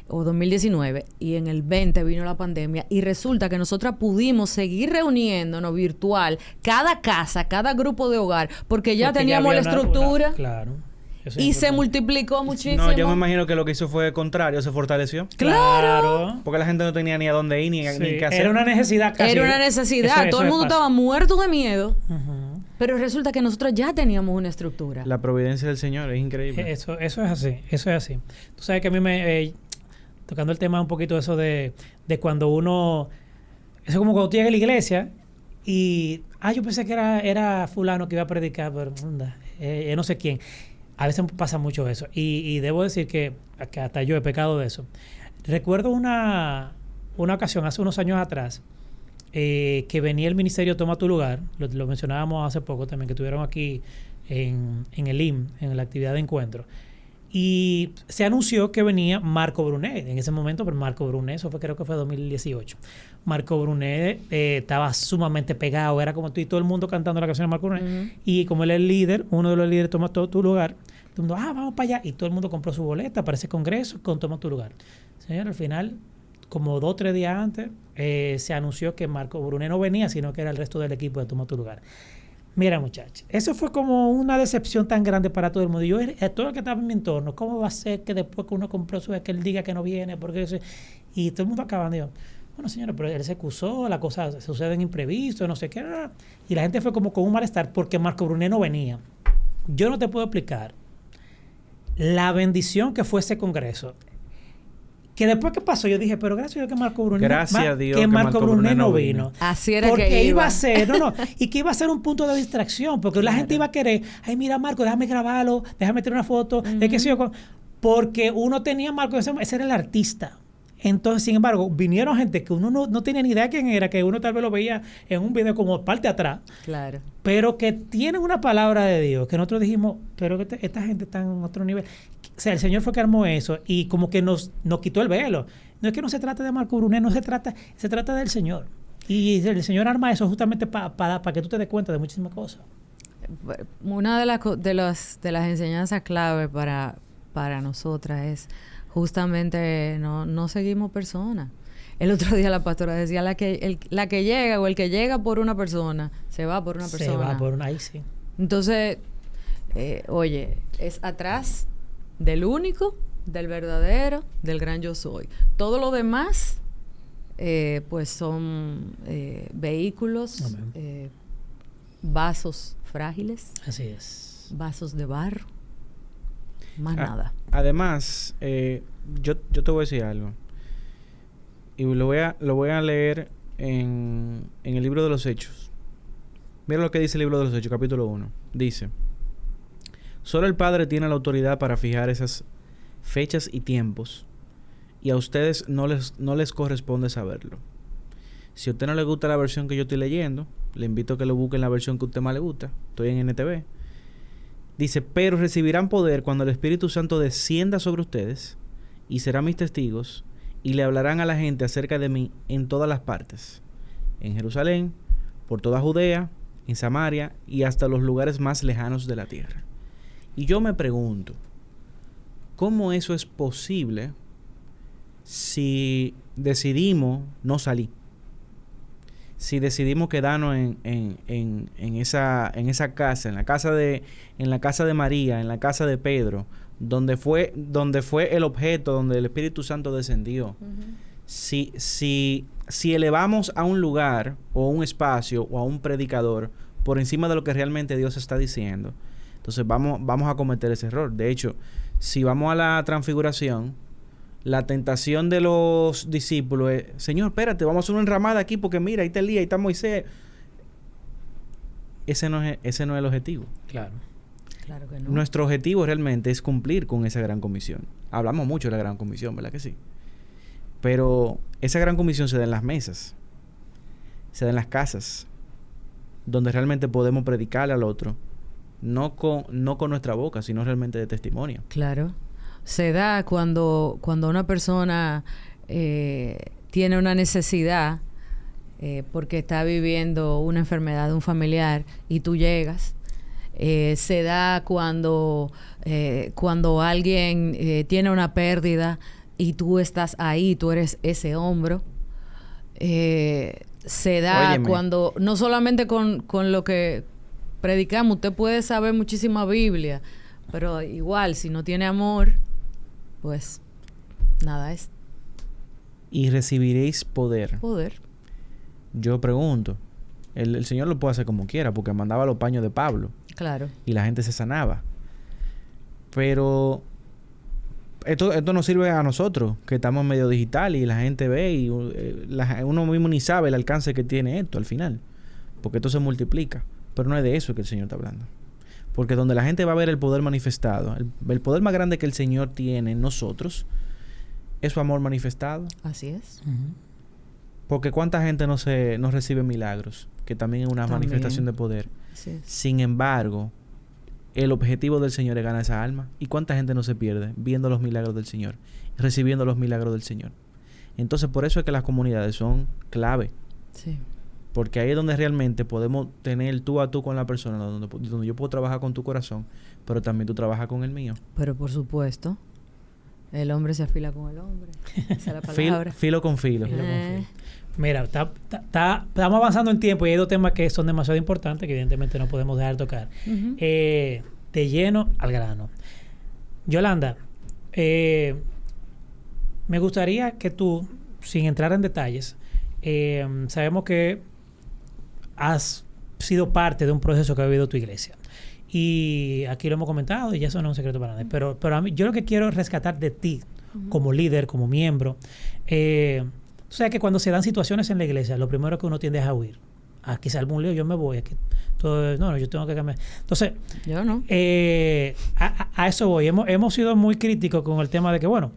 o 2019. Y en el 20 vino la pandemia y resulta que nosotras pudimos seguir reuniéndonos virtual, cada casa, cada grupo de hogar, porque ya teníamos la estructura. Claro. Y se multiplicó muchísimo. No, yo me imagino que lo que hizo fue contrario, se fortaleció. ¡Claro! Porque la gente no tenía ni a dónde ir, ni qué hacer. Era una necesidad casi. Era una necesidad. Todo el mundo estaba muerto de miedo. Pero resulta que nosotros ya teníamos una estructura. La providencia del Señor es increíble. Eso es así. Eso es así. Tú sabes que a mí tocando el tema un poquito eso de cuando uno... Eso es como cuando tú llegas a la iglesia y... yo pensé que era fulano que iba a predicar, pero no sé quién. A veces pasa mucho eso. Y debo decir que hasta yo he pecado de eso. Recuerdo una ocasión, hace unos años atrás, que venía el ministerio Toma tu Lugar. Lo mencionábamos hace poco también, que estuvieron aquí en el IM, en la actividad de encuentro. Y se anunció que venía Marco Brunet. En ese momento, pero Marco Brunet, eso creo que fue 2018. Marco Brunet estaba sumamente pegado. Era como tú y todo el mundo cantando la canción de Marco Brunet. Y como él es el líder, uno de los líderes Toma tu Lugar, todo el mundo, vamos para allá. Y todo el mundo compró su boleta para ese congreso con Toma tu Lugar. Señor, al final, como 2 o 3 días antes, se anunció que Marco Brunet no venía, sino que era el resto del equipo de Toma tu Lugar. Mira, muchachos, eso fue como una decepción tan grande para todo el mundo. Yo, todo el que estaba en mi entorno, ¿cómo va a ser que después que uno compró su que él diga que no viene? Porque y todo el mundo acabando. Digo, bueno, señora, pero él se excusó, la cosa sucede en imprevisto, no sé qué. Y la gente fue como con un malestar porque Marco Brunet no venía. Yo no te puedo explicar la bendición que fue ese congreso. Que después que pasó, yo dije, pero gracias a Dios que Marco Brunet no vino. Así era porque que iba a ser, y que iba a ser un punto de distracción, porque la gente iba a querer, ay, mira Marco, déjame grabarlo, déjame tener una foto, porque uno tenía Marco, ese era el artista. Entonces, sin embargo, vinieron gente que uno no tenía ni idea quién era, que uno tal vez lo veía en un video como parte atrás. Claro. Pero que tienen una palabra de Dios, que nosotros dijimos, pero que esta gente está en otro nivel. O sea, el Señor fue que armó eso y como que nos quitó el velo. No es que no se trata de Marco Brunet, se trata del Señor. Y el Señor arma eso justamente para que tú te des cuenta de muchísimas cosas. Una de las enseñanzas clave para nosotras es justamente no seguimos personas. El otro día la pastora decía, la que llega o el que llega por una persona, se va por una persona. Se va por una, ahí sí. Entonces, oye, es atrás del único, del verdadero, del gran yo soy. Todo lo demás, pues son vehículos, vasos frágiles. Así es. Vasos de barro. Más nada. Además, yo te voy a decir algo. Y lo voy a leer en el libro de los Hechos. Mira lo que dice el libro de los Hechos, capítulo 1. Dice: solo el Padre tiene la autoridad para fijar esas fechas y tiempos, y a ustedes no les corresponde saberlo. Si a usted no le gusta la versión que yo estoy leyendo, le invito a que lo busque en la versión que a usted más le gusta. Estoy en NTV. Dice: pero recibirán poder cuando el Espíritu Santo descienda sobre ustedes, y serán mis testigos, y le hablarán a la gente acerca de mí en todas las partes, en Jerusalén, por toda Judea, en Samaria y hasta los lugares más lejanos de la tierra. Y yo me pregunto, ¿cómo eso es posible si decidimos no salir? Si decidimos quedarnos en esa casa, en la casa de María, en la casa de Pedro, donde fue el objeto, donde el Espíritu Santo descendió. Si elevamos a un lugar o a un espacio o a un predicador por encima de lo que realmente Dios está diciendo, entonces vamos a cometer ese error. De hecho, si vamos a la transfiguración, la tentación de los discípulos es: Señor, espérate, vamos a hacer una enramada aquí porque mira, ahí está Elías, ahí está Moisés. Ese no es el objetivo. Claro. Claro que no. Nuestro objetivo realmente es cumplir con esa gran comisión. Hablamos mucho de la gran comisión, ¿verdad que sí? Pero esa gran comisión se da en las mesas, se da en las casas, donde realmente podemos predicarle al otro, no con nuestra boca, sino realmente de testimonio. Claro. Se da cuando una persona tiene una necesidad porque está viviendo una enfermedad de un familiar y tú llegas. Se da cuando alguien tiene una pérdida y tú estás ahí, tú eres ese hombro. Se da cuando, no solamente con lo que predicamos, usted puede saber muchísima Biblia, Pero igual, si no tiene amor, pues nada es. Y recibiréis poder. Poder. Yo pregunto, el Señor lo puede hacer como quiera, porque mandaba los paños de Pablo. Claro. Y la gente se sanaba. Pero esto nos sirve a nosotros, que estamos en medio digital y la gente ve y uno mismo ni sabe el alcance que tiene esto al final. Porque esto se multiplica. Pero no es de eso que el Señor está hablando. Porque donde la gente va a ver el poder manifestado, el poder más grande que el Señor tiene en nosotros, es su amor manifestado. Así es. Porque cuánta gente no recibe milagros, que también es una manifestación de poder. Sí. Sin embargo, el objetivo del Señor es ganar esa alma. ¿Y cuánta gente no se pierde viendo los milagros del Señor, recibiendo los milagros del Señor? Entonces, por eso es que las comunidades son clave. Sí. Porque ahí es donde realmente podemos tener tú a tú con la persona, donde yo puedo trabajar con tu corazón, pero también tú trabajas con el mío. Pero por supuesto, el hombre se afila con el hombre. Esa es la palabra. Filo con filo. Mira, estamos avanzando en tiempo y hay dos temas que son demasiado importantes que evidentemente no podemos dejar de tocar. De lleno al grano. Yolanda, me gustaría que tú, sin entrar en detalles, sabemos que has sido parte de un proceso que ha vivido tu iglesia. Y aquí lo hemos comentado y ya eso no es un secreto para nadie. Pero a mí, yo lo que quiero rescatar de ti, como líder, como miembro, tú sabes que cuando se dan situaciones en la iglesia, lo primero que uno tiende es a huir. Aquí salvo un lío, yo me voy. Aquí todo, no, yo tengo que cambiar. Entonces, yo no. A eso voy. Hemos sido muy críticos con el tema de que, bueno,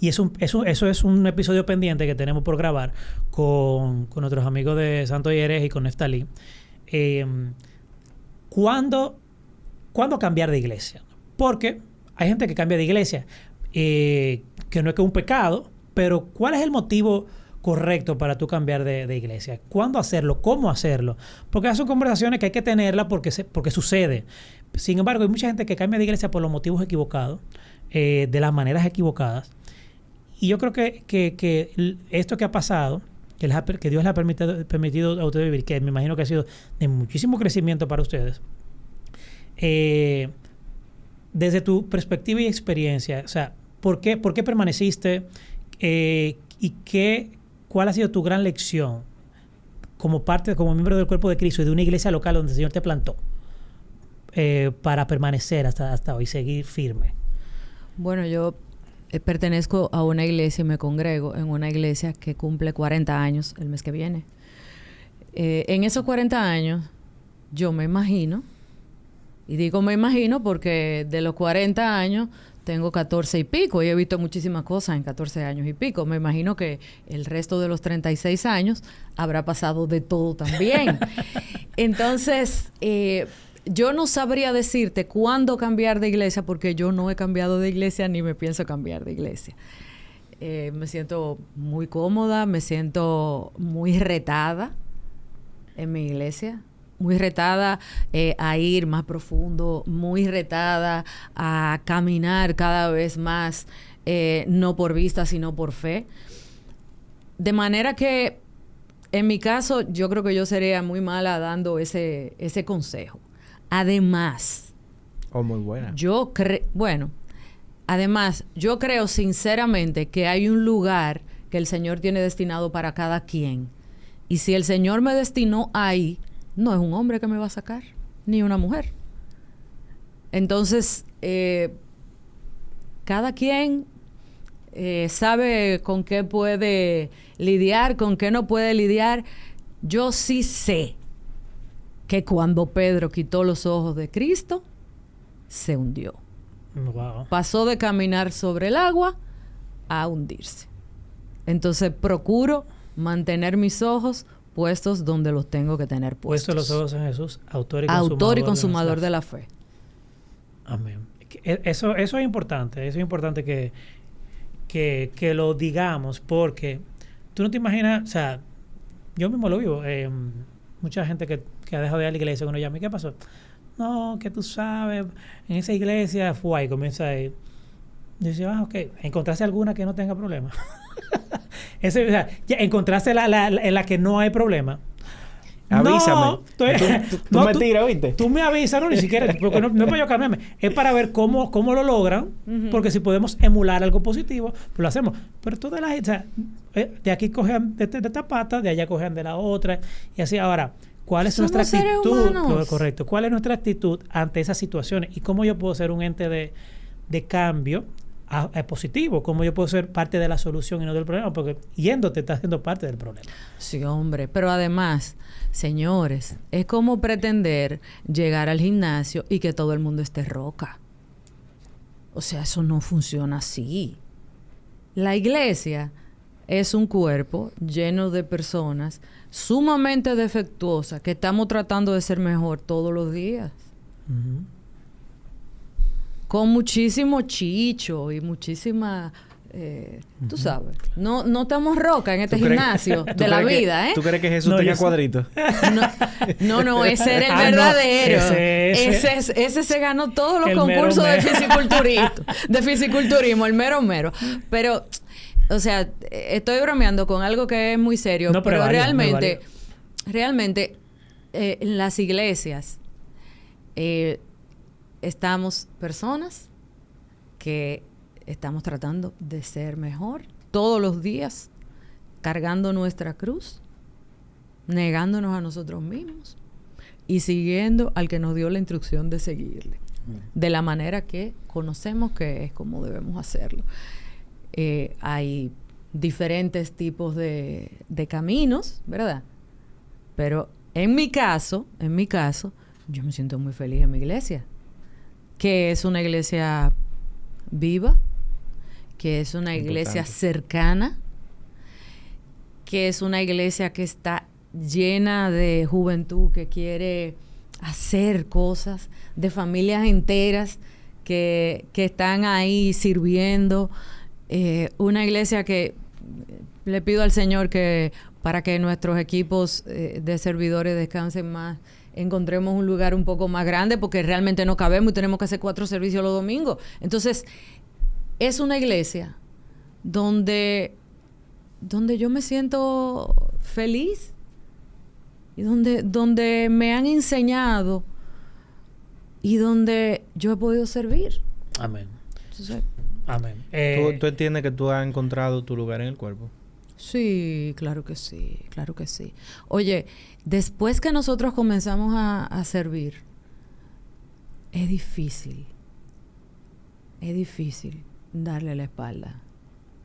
y eso es un episodio pendiente que tenemos por grabar con nuestros amigos de Santo Hieres y con Neftalí. ¿Cuándo cambiar de iglesia? Porque hay gente que cambia de iglesia, que no es que es un pecado, pero ¿cuál es el motivo correcto para tú cambiar de iglesia? ¿Cuándo hacerlo? ¿Cómo hacerlo? Porque esas son conversaciones que hay que tenerlas porque sucede. Sin embargo, hay mucha gente que cambia de iglesia por los motivos equivocados, de las maneras equivocadas. Y yo creo que esto que ha pasado, que Dios les ha permitido a ustedes vivir, que me imagino que ha sido de muchísimo crecimiento para ustedes, desde tu perspectiva y experiencia, o sea, ¿por qué permaneciste? ¿Y cuál ha sido tu gran lección como miembro del cuerpo de Cristo y de una iglesia local donde el Señor te plantó para permanecer hasta hoy, seguir firme? Bueno, yo pertenezco a una iglesia y me congrego en una iglesia que cumple 40 años el mes que viene. En esos 40 años, yo me imagino, y digo me imagino porque de los 40 años tengo 14 y pico y he visto muchísimas cosas en 14 años y pico. Me imagino que el resto de los 36 años habrá pasado de todo también. Entonces, yo no sabría decirte cuándo cambiar de iglesia porque yo no he cambiado de iglesia ni me pienso cambiar de iglesia. Me siento muy cómoda, me siento muy retada en mi iglesia. Muy retada a ir más profundo, muy retada a caminar cada vez más, no por vista, sino por fe. De manera que, en mi caso, yo creo que yo sería muy mala dando ese consejo. Además... muy buena. Además, yo creo sinceramente que hay un lugar que el Señor tiene destinado para cada quien. Y si el Señor me destinó ahí, no es un hombre que me va a sacar, ni una mujer. Entonces, cada quien sabe con qué puede lidiar, con qué no puede lidiar. Yo sí sé que cuando Pedro quitó los ojos de Cristo, se hundió. Wow. Pasó de caminar sobre el agua a hundirse. Entonces, procuro mantener mis ojos puestos donde los tengo que tener puestos. Puestos los ojos en Jesús, autor y consumador de la fe. Amén. Eso es importante. Eso es importante que lo digamos porque tú no te imaginas, o sea, yo mismo lo vivo. Mucha gente que ha dejado de ir a la iglesia, uno llama, ¿y qué pasó? No, que tú sabes, en esa iglesia fue y comienza a ir. Dice, ok, ¿encontraste alguna que no tenga problema? O sea, ya encontraste en la que no hay problema. Avísame. Tú me tiras, ¿viste? Tú me avisas, ni siquiera, porque no es para yo cambiarme. Es para ver cómo lo logran, porque si podemos emular algo positivo, pues lo hacemos. Pero toda la gente, o sea, de aquí cogen de esta pata, de allá cogen de la otra, y así. Ahora, ¿cuál es nuestra actitud? Correcto. ¿Cuál es nuestra actitud ante esas situaciones? ¿Y cómo yo puedo ser un ente de cambio positivo? ¿Cómo yo puedo ser parte de la solución y no del problema? Porque yéndote estás siendo parte del problema. Sí, hombre. Pero además, señores, es como pretender llegar al gimnasio y que todo el mundo esté roca. O sea, eso no funciona así. La iglesia es un cuerpo lleno de personas sumamente defectuosas que estamos tratando de ser mejor todos los días. Uh-huh. Con muchísimo chicho y muchísima... tú sabes, no estamos roca en este gimnasio de la vida, ¿eh? ¿Tú crees que Jesús tenga cuadritos? No, ese era el verdadero. Ese se ganó todos los concursos de fisiculturismo, el mero. Pero, o sea, estoy bromeando con algo que es muy serio, pero realmente en las iglesias estamos personas que estamos tratando de ser mejor todos los días, cargando nuestra cruz, negándonos a nosotros mismos y siguiendo al que nos dio la instrucción de seguirle, de la manera que conocemos que es como debemos hacerlo. Hay diferentes tipos de caminos, ¿verdad? Pero en mi caso, yo me siento muy feliz en mi iglesia, que es una iglesia viva, que es una iglesia cercana, que es una iglesia que está llena de juventud que quiere hacer cosas, de familias enteras que están ahí sirviendo, una iglesia que le pido al Señor que para que nuestros equipos de servidores descansen más, encontremos un lugar un poco más grande porque realmente no cabemos y tenemos que hacer 4 servicios los domingos. Entonces, es una iglesia donde yo me siento feliz y donde me han enseñado y donde yo he podido servir. Amén. Entonces, amén. ¿Tú entiendes que tú has encontrado tu lugar en el cuerpo? Sí, claro que sí. Oye, después que nosotros comenzamos a servir, es difícil darle la espalda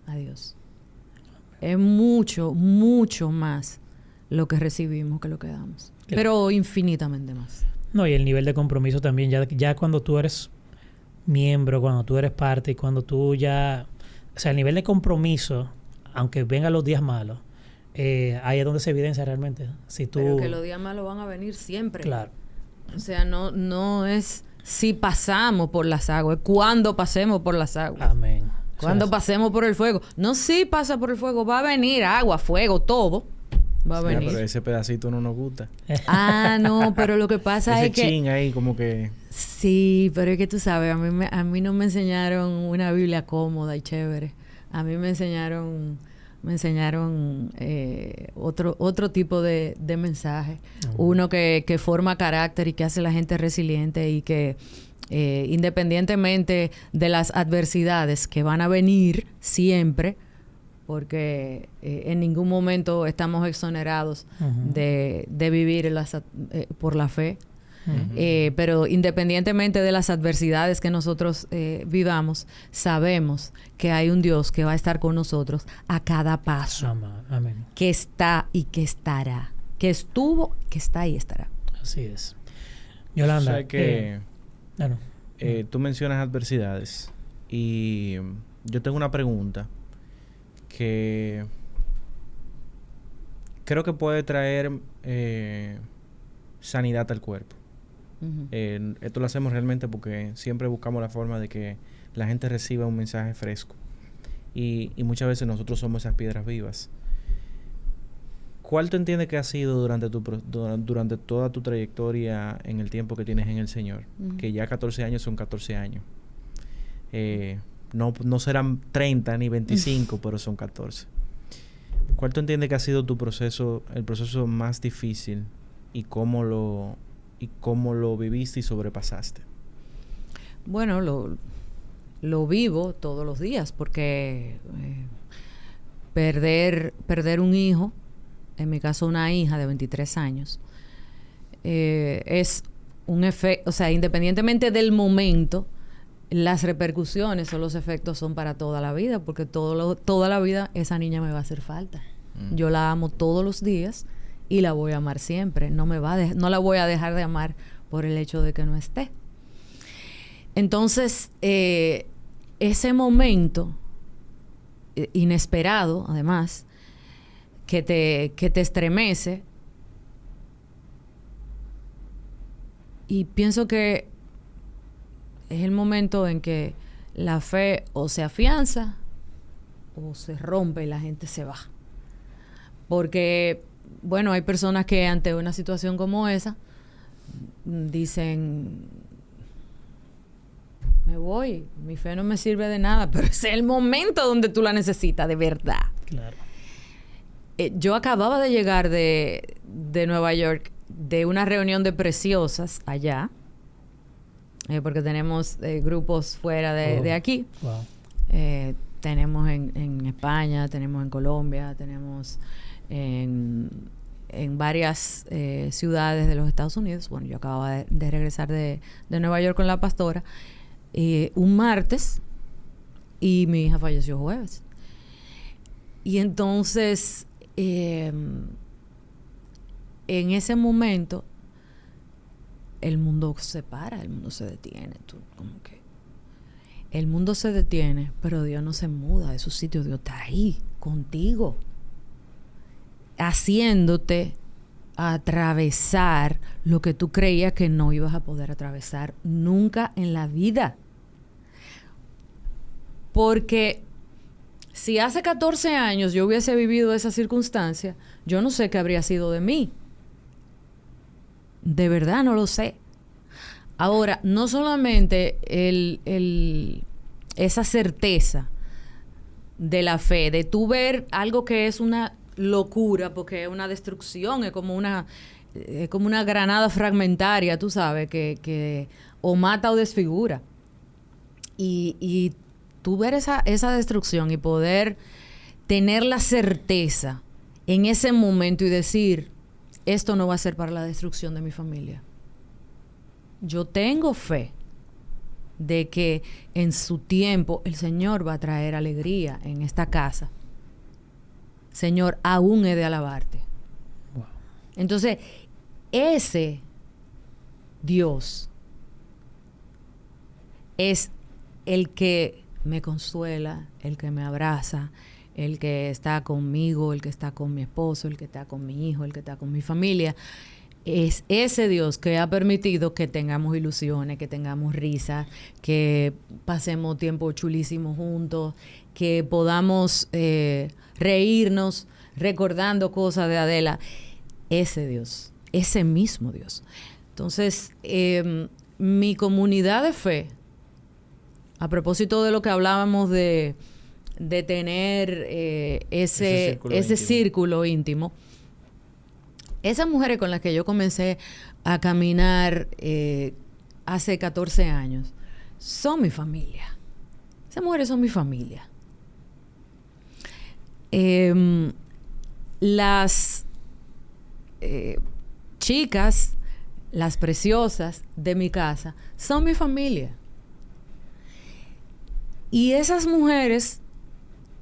a Dios. Es mucho, mucho más lo que recibimos que lo que damos. Claro. Pero infinitamente más. No, y el nivel de compromiso también, ya cuando tú eres miembro, cuando tú eres parte y cuando tú ya... O sea, el nivel de compromiso, aunque vengan los días malos, ahí es donde se evidencia realmente. Si tú... Pero que los días malos van a venir siempre. Claro. O sea, no es si pasamos por las aguas, es cuando pasemos por las aguas. Amén. Cuando pasemos por el fuego. No si pasa por el fuego, va a venir agua, fuego, todo. Va a venir. Pero ese pedacito no nos gusta. No, pero lo que pasa es que... Ese chin ahí como que... Sí, pero es que tú sabes, a mí no me enseñaron una Biblia cómoda y chévere. A mí me enseñaron otro tipo de mensaje. Uh-huh. Uno que forma carácter y que hace a la gente resiliente y que independientemente de las adversidades que van a venir siempre, porque en ningún momento estamos exonerados uh-huh. de vivir por la fe. Uh-huh. Pero independientemente de las adversidades que nosotros vivamos, sabemos que hay un Dios que va a estar con nosotros a cada paso. Amén. Que está y que estará. Que estuvo, que está y estará. Así es. Yolanda. O sea que tú mencionas adversidades y yo tengo una pregunta que creo que puede traer sanidad al cuerpo. Uh-huh. Esto lo hacemos realmente porque siempre buscamos la forma de que la gente reciba un mensaje fresco y muchas veces nosotros somos esas piedras vivas. ¿Cuál tú entiendes que ha sido durante toda tu trayectoria en el tiempo que tienes en el Señor? Uh-huh. Que ya 14 años son 14 años. No serán 30 ni 25, pero son 14. ¿Cuál tú entiendes que ha sido tu proceso, el proceso más difícil y cómo lo viviste y sobrepasaste? Bueno, lo vivo todos los días porque perder un hijo, en mi caso una hija de 23 años, es un efecto, o sea, independientemente del momento, las repercusiones o los efectos son para toda la vida, porque toda la vida esa niña me va a hacer falta. Yo la amo todos los días y la voy a amar siempre. No la voy a dejar de amar por el hecho de que no esté. Entonces, ese momento inesperado, además, que te estremece, y pienso que es el momento en que la fe o se afianza o se rompe y la gente se va. Porque, bueno, hay personas que ante una situación como esa dicen, me voy, mi fe no me sirve de nada, pero ese es el momento donde tú la necesitas, de verdad. Claro. Yo acababa de llegar de Nueva York, de una reunión de preciosas allá, porque tenemos grupos fuera de aquí. Wow. Tenemos en España, tenemos en Colombia, tenemos en varias ciudades de los Estados Unidos. Bueno, yo acababa de regresar de Nueva York con la pastora un martes y mi hija falleció jueves. Y entonces, en ese momento, el mundo se para, el mundo se detiene. El mundo se detiene, pero Dios no se muda de su sitio. Dios está ahí, contigo, haciéndote atravesar lo que tú creías que no ibas a poder atravesar nunca en la vida. Porque si hace 14 años yo hubiese vivido esa circunstancia, yo no sé qué habría sido de mí. De verdad no lo sé. Ahora, no solamente esa certeza de la fe, de tú ver algo que es una locura, porque es una destrucción, es como una granada fragmentaria, tú sabes, que o mata o desfigura. Y tú ver esa destrucción y poder tener la certeza en ese momento y decir, esto no va a ser para la destrucción de mi familia. Yo tengo fe de que en su tiempo el Señor va a traer alegría en esta casa. Señor, aún he de alabarte. Wow. Entonces, ese Dios es el que me consuela, el que me abraza, el que está conmigo, el que está con mi esposo, el que está con mi hijo, el que está con mi familia. Es ese Dios que ha permitido que tengamos ilusiones, que tengamos risas, que pasemos tiempo chulísimo juntos, que podamos reírnos recordando cosas de Adela. Ese Dios, ese mismo Dios. Entonces, mi comunidad de fe, a propósito de lo que hablábamos de tener ese círculo íntimo, esas mujeres con las que yo comencé a caminar hace 14 años son mi familia. Esas mujeres son mi familia. Las chicas, las preciosas de mi casa, son mi familia. Y esas mujeres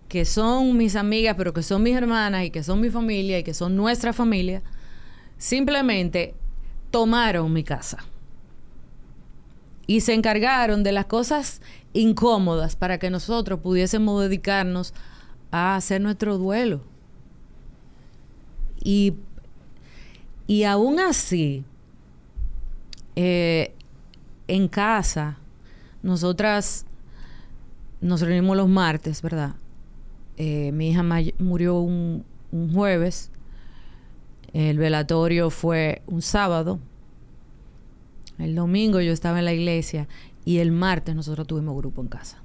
que son mis amigas, pero que son mis hermanas y que son mi familia y que son nuestra familia, simplemente tomaron mi casa y se encargaron de las cosas incómodas para que nosotros pudiésemos dedicarnos a hacer nuestro duelo. Y aún así, en casa, nosotras nos reunimos los martes, ¿verdad? Mi hija murió un jueves. El velatorio fue un sábado. El domingo yo estaba en la iglesia y el martes nosotros tuvimos grupo en casa.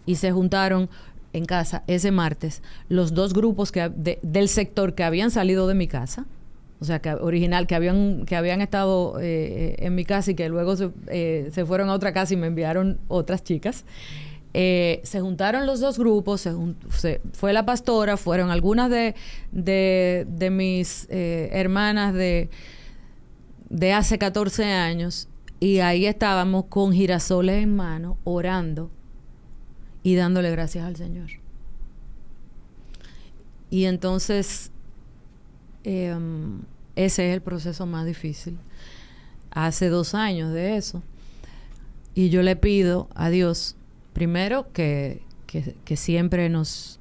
Y se juntaron en casa ese martes los dos grupos del sector que habían salido de mi casa o sea, que habían estado en mi casa y que luego se fueron a otra casa y me enviaron otras chicas. Se juntaron los dos grupos, fue la pastora, fueron algunas de mis hermanas de hace 14 años, y ahí estábamos con girasoles en mano, orando y dándole gracias al Señor. Y entonces, ese es el proceso más difícil. Hace 2 años de eso. Y yo le pido a Dios, primero, que siempre nos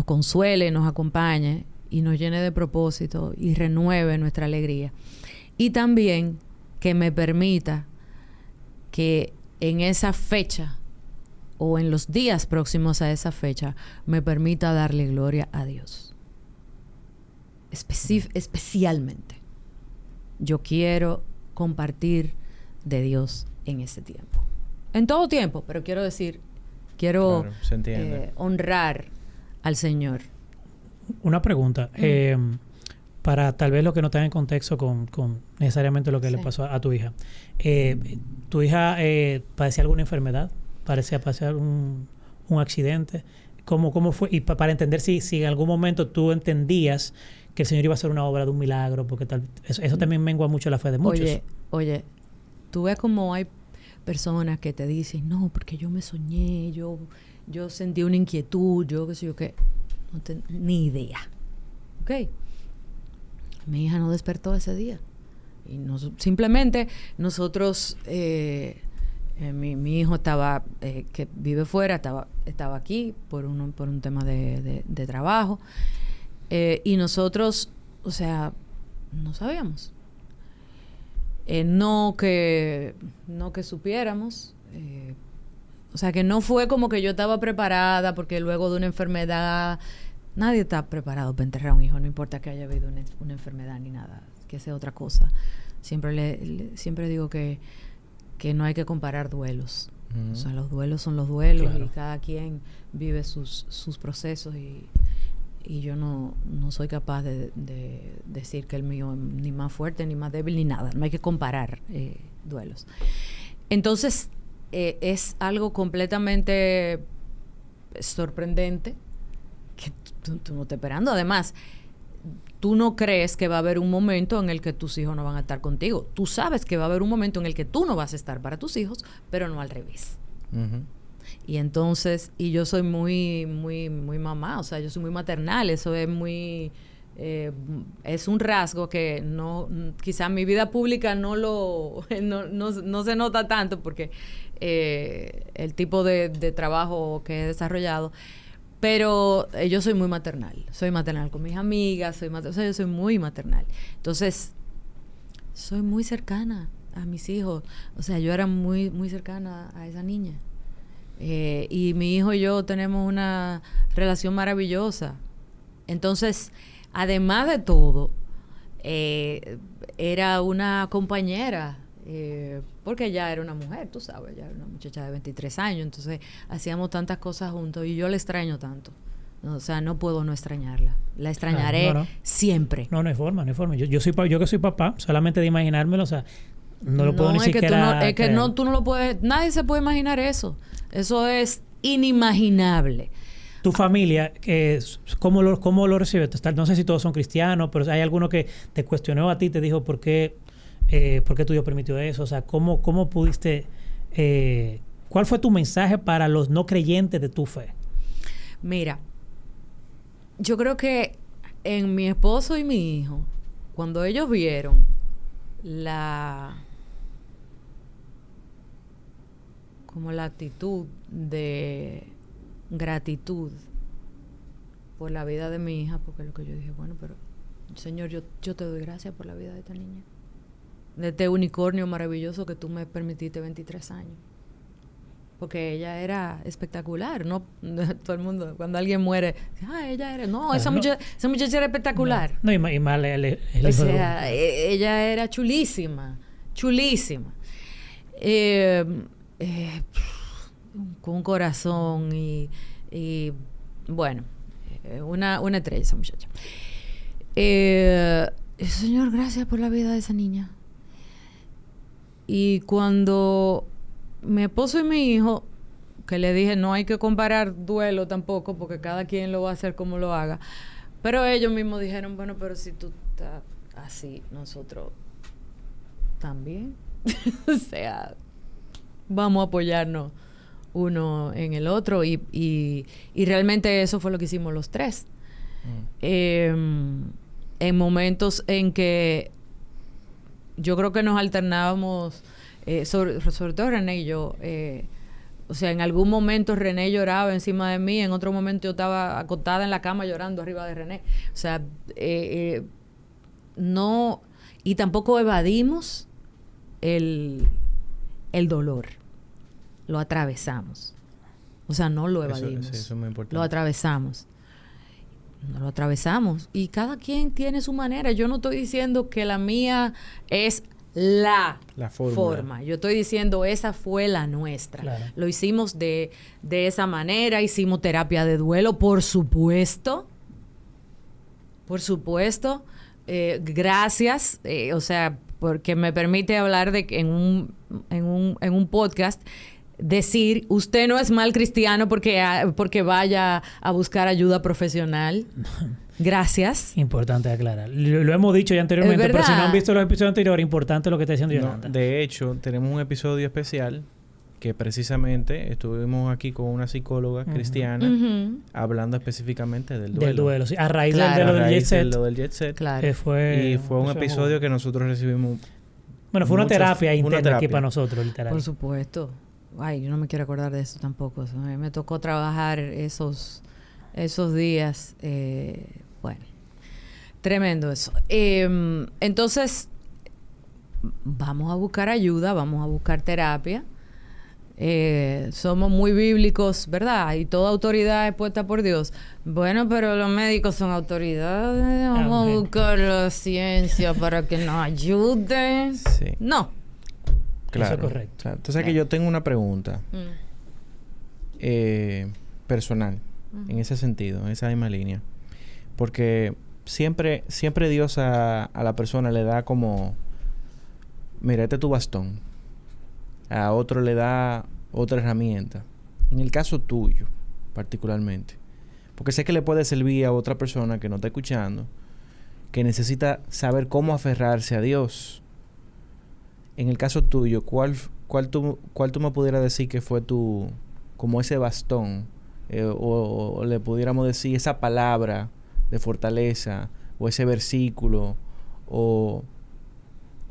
consuele, nos acompañe y nos llene de propósito y renueve nuestra alegría. Y también que me permita que en esa fecha o en los días próximos a esa fecha me permita darle gloria a Dios. Especialmente. Yo quiero compartir de Dios en ese tiempo. En todo tiempo, pero quiero decir, quiero honrar al Señor. Una pregunta. Para tal vez lo que no tenga en contexto con necesariamente lo que le pasó a tu hija. ¿Tu hija padecía alguna enfermedad? ¿Parecía pasar un accidente? ¿Cómo fue? Y para entender si en algún momento tú entendías que el Señor iba a hacer una obra de un milagro, porque eso también mengua mucho la fe de muchos. Oye, tú ves como hay personas que te dicen, no, porque yo me soñé, yo sentí una inquietud, yo qué sé yo qué. No ni idea. ¿Ok? Mi hija no despertó ese día. Y simplemente nosotros, mi hijo estaba, que vive fuera, estaba aquí por un tema de trabajo. Y nosotros, o sea, no sabíamos. No que supiéramos. O sea, que no fue como que yo estaba preparada porque luego de una enfermedad... Nadie está preparado para enterrar a un hijo, no importa que haya habido una enfermedad ni nada, que sea otra cosa. Siempre digo que no hay que comparar duelos. O sea, los duelos son los duelos, claro. Y cada quien vive sus procesos y yo no soy capaz de decir que el mío es ni más fuerte, ni más débil, ni nada. No hay que comparar duelos. Entonces, es algo completamente sorprendente que tú no estás esperando. Además, tú no crees que va a haber un momento en el que tus hijos no van a estar contigo. Tú sabes que va a haber un momento en el que tú no vas a estar para tus hijos, pero no al revés. Uh-huh. Y entonces, y yo soy muy, muy, muy mamá, o sea, yo soy muy maternal, eso es muy... es un rasgo que no, quizá en mi vida pública no se nota tanto porque el tipo de trabajo que he desarrollado, pero yo soy muy maternal. Soy maternal con mis amigas, o sea, yo soy muy maternal. Entonces, soy muy cercana a mis hijos. O sea, yo era muy, muy cercana a esa niña. Y mi hijo y yo tenemos una relación maravillosa. Entonces, además de todo, era una compañera. Porque ella era una mujer, tú sabes, ella era una muchacha de 23 años, entonces hacíamos tantas cosas juntos y yo la extraño tanto. O sea, no puedo no extrañarla. La extrañaré siempre. No hay forma. Yo que soy papá, solamente de imaginármelo, o sea, no lo puedo ni siquiera... Es que tú no lo puedes... Nadie se puede imaginar eso. Eso es inimaginable. Tu familia, ¿cómo lo recibe? No sé si todos son cristianos, pero hay alguno que te cuestionó a ti, te dijo por qué tu Dios permitió eso. O sea, ¿cómo pudiste... ¿cuál fue tu mensaje para los no creyentes de tu fe? Mira, yo creo que en mi esposo y mi hijo, cuando ellos vieron la actitud de gratitud por la vida de mi hija, porque es lo que yo dije, bueno, pero Señor, yo te doy gracias por la vida de esta niña, de este unicornio maravilloso que tú me permitiste 23 años. Porque ella era espectacular, ¿no? Todo el mundo, cuando alguien muere, ella era... No, esa muchacha era espectacular. No, y más o sea, ella era chulísima, chulísima. Con un corazón y bueno, una estrella esa muchacha. Señor, gracias por la vida de esa niña. Y cuando mi esposo y mi hijo, que le dije, no hay que comparar duelo tampoco, porque cada quien lo va a hacer como lo haga, pero ellos mismos dijeron, bueno, pero si tú estás así, nosotros también. O sea, vamos a apoyarnos uno en el otro y realmente eso fue lo que hicimos los tres. En momentos en que yo creo que nos alternábamos, sobre todo René y yo, o sea, en algún momento René lloraba encima de mí, en otro momento yo estaba acostada en la cama llorando arriba de René. O sea, no, y tampoco evadimos el dolor. Lo atravesamos. O sea, no lo evadimos. Eso es muy importante. Lo atravesamos. No lo atravesamos. Y cada quien tiene su manera. Yo no estoy diciendo que la mía es la forma. Yo estoy diciendo esa fue la nuestra. Claro. Lo hicimos de esa manera. Hicimos terapia de duelo, por supuesto. Por supuesto. Gracias. O sea, porque me permite hablar de que en un podcast decir, usted no es mal cristiano porque vaya a buscar ayuda profesional. Gracias. Importante aclarar. Lo hemos dicho ya anteriormente, pero si no han visto los episodios anteriores, importante lo que está diciendo Yolanda. De hecho, tenemos un episodio especial que precisamente estuvimos aquí con una psicóloga cristiana hablando específicamente del duelo. Del duelo, sí. A raíz del Jet Set. Claro. Y fue un episodio que nosotros recibimos. Bueno, fue una terapia interna aquí para nosotros, literal. Por supuesto. Ay, yo no me quiero acordar de eso tampoco. A mí me tocó trabajar esos días. Bueno, tremendo eso. Entonces, vamos a buscar ayuda, vamos a buscar terapia. Somos muy bíblicos, ¿verdad? Y toda autoridad es puesta por Dios. Bueno, pero los médicos son autoridades. Vamos a buscar la ciencia para que nos ayude. Sí. No. Claro. Eso es correcto. O sea, entonces aquí yo tengo una pregunta personal en ese sentido, en esa misma línea. Porque siempre Dios a la persona le da como, mira, este es tu bastón. A otro le da otra herramienta. En el caso tuyo, particularmente. Porque sé que le puede servir a otra persona que no está escuchando, que necesita saber cómo aferrarse a Dios. En el caso tuyo, ¿cuál tú me pudieras decir que fue como ese bastón? O le pudiéramos decir esa palabra de fortaleza, o ese versículo, o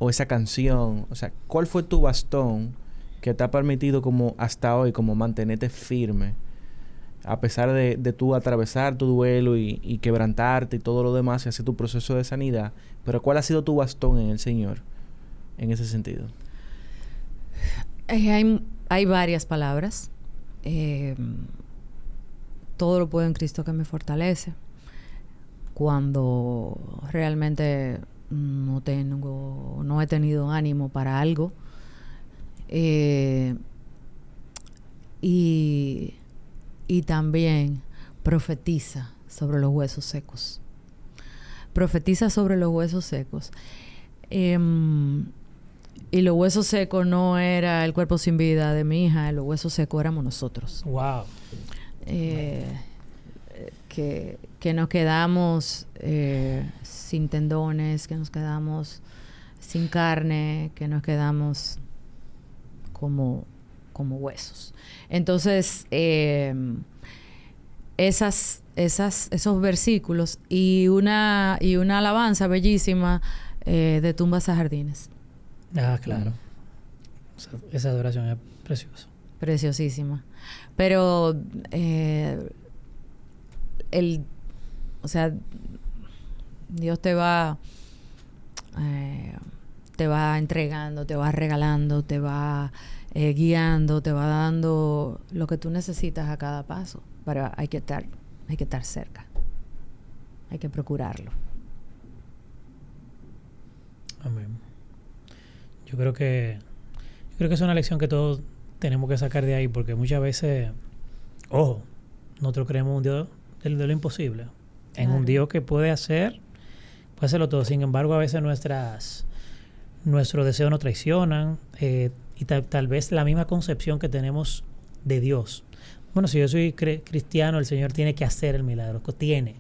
esa canción. O sea, ¿cuál fue tu bastón que te ha permitido como hasta hoy como mantenerte firme a pesar de tú atravesar tu duelo y quebrantarte y todo lo demás y hacer tu proceso de sanidad? Pero ¿cuál ha sido tu bastón en el Señor en ese sentido? Hay varias palabras. Todo lo puedo en Cristo que me fortalece. Cuando realmente no he tenido ánimo para algo. Y también profetiza sobre los huesos secos. Profetiza sobre los huesos secos. Y los huesos secos no era el cuerpo sin vida de mi hija, los huesos secos éramos nosotros. Wow. Que nos quedamos sin tendones, que nos quedamos sin carne, que nos quedamos como huesos. Entonces, esos versículos y una alabanza bellísima de Tumbas a Jardines. Ah, claro. Esa adoración es preciosa. Preciosísima. Pero o sea, Dios te va entregando, te va regalando, te va guiando, te va dando lo que tú necesitas a cada paso. Pero hay que estar cerca. Hay que procurarlo. Amén. Yo creo que es una lección que todos tenemos que sacar de ahí, porque muchas veces, ojo, nosotros creemos un Dios de lo imposible. Claro. En un Dios que puede hacer Puede hacerlo todo. Sin embargo, a veces nuestros deseos nos traicionan y tal vez la misma concepción que tenemos de Dios. Bueno, si yo soy cristiano, el Señor tiene que hacer el milagro. Tiene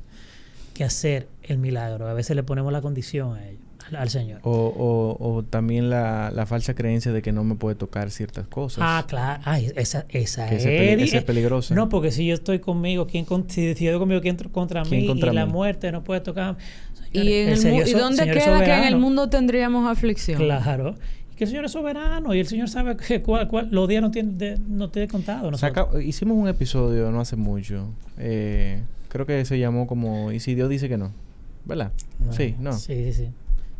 que hacer el milagro. A veces le ponemos la condición a ello, al Señor. O también la falsa creencia de que no me puede tocar ciertas cosas. Ah, claro. Ay, esa esa es peligrosa. No, porque si yo estoy conmigo, si yo estoy conmigo, ¿quién contra mí? Y la muerte no puede tocar. Señor, ¿Y dónde queda que en el mundo tendríamos aflicción? Claro. Que el Señor es soberano y el Señor sabe que los días no tiene contado. Hicimos un episodio no hace mucho. Creo que se llamó como ¿y si Dios dice que no? ¿Verdad? No, sí.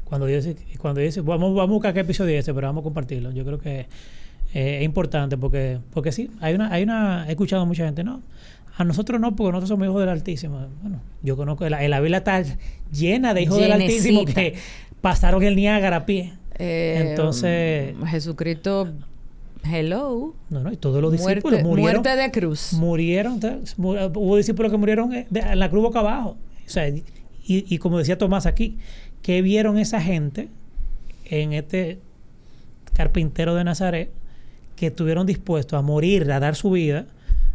Cuando Dios dice, vamos a buscar qué episodio es ese, pero vamos a compartirlo. Yo creo que es importante porque sí, he escuchado a mucha gente, no, a nosotros no, porque nosotros somos hijos del Altísimo. Bueno, yo conozco, la Biblia está llena de hijos del Altísimo que pasaron el Niágara a pie. Entonces Jesucristo, hello. No, y todos los discípulos murieron. Muerte de cruz. Murieron. Hubo discípulos que murieron en la cruz boca abajo. O sea, y como decía Tomás aquí, ¿qué vieron esa gente en este carpintero de Nazaret que estuvieron dispuestos a morir, a dar su vida?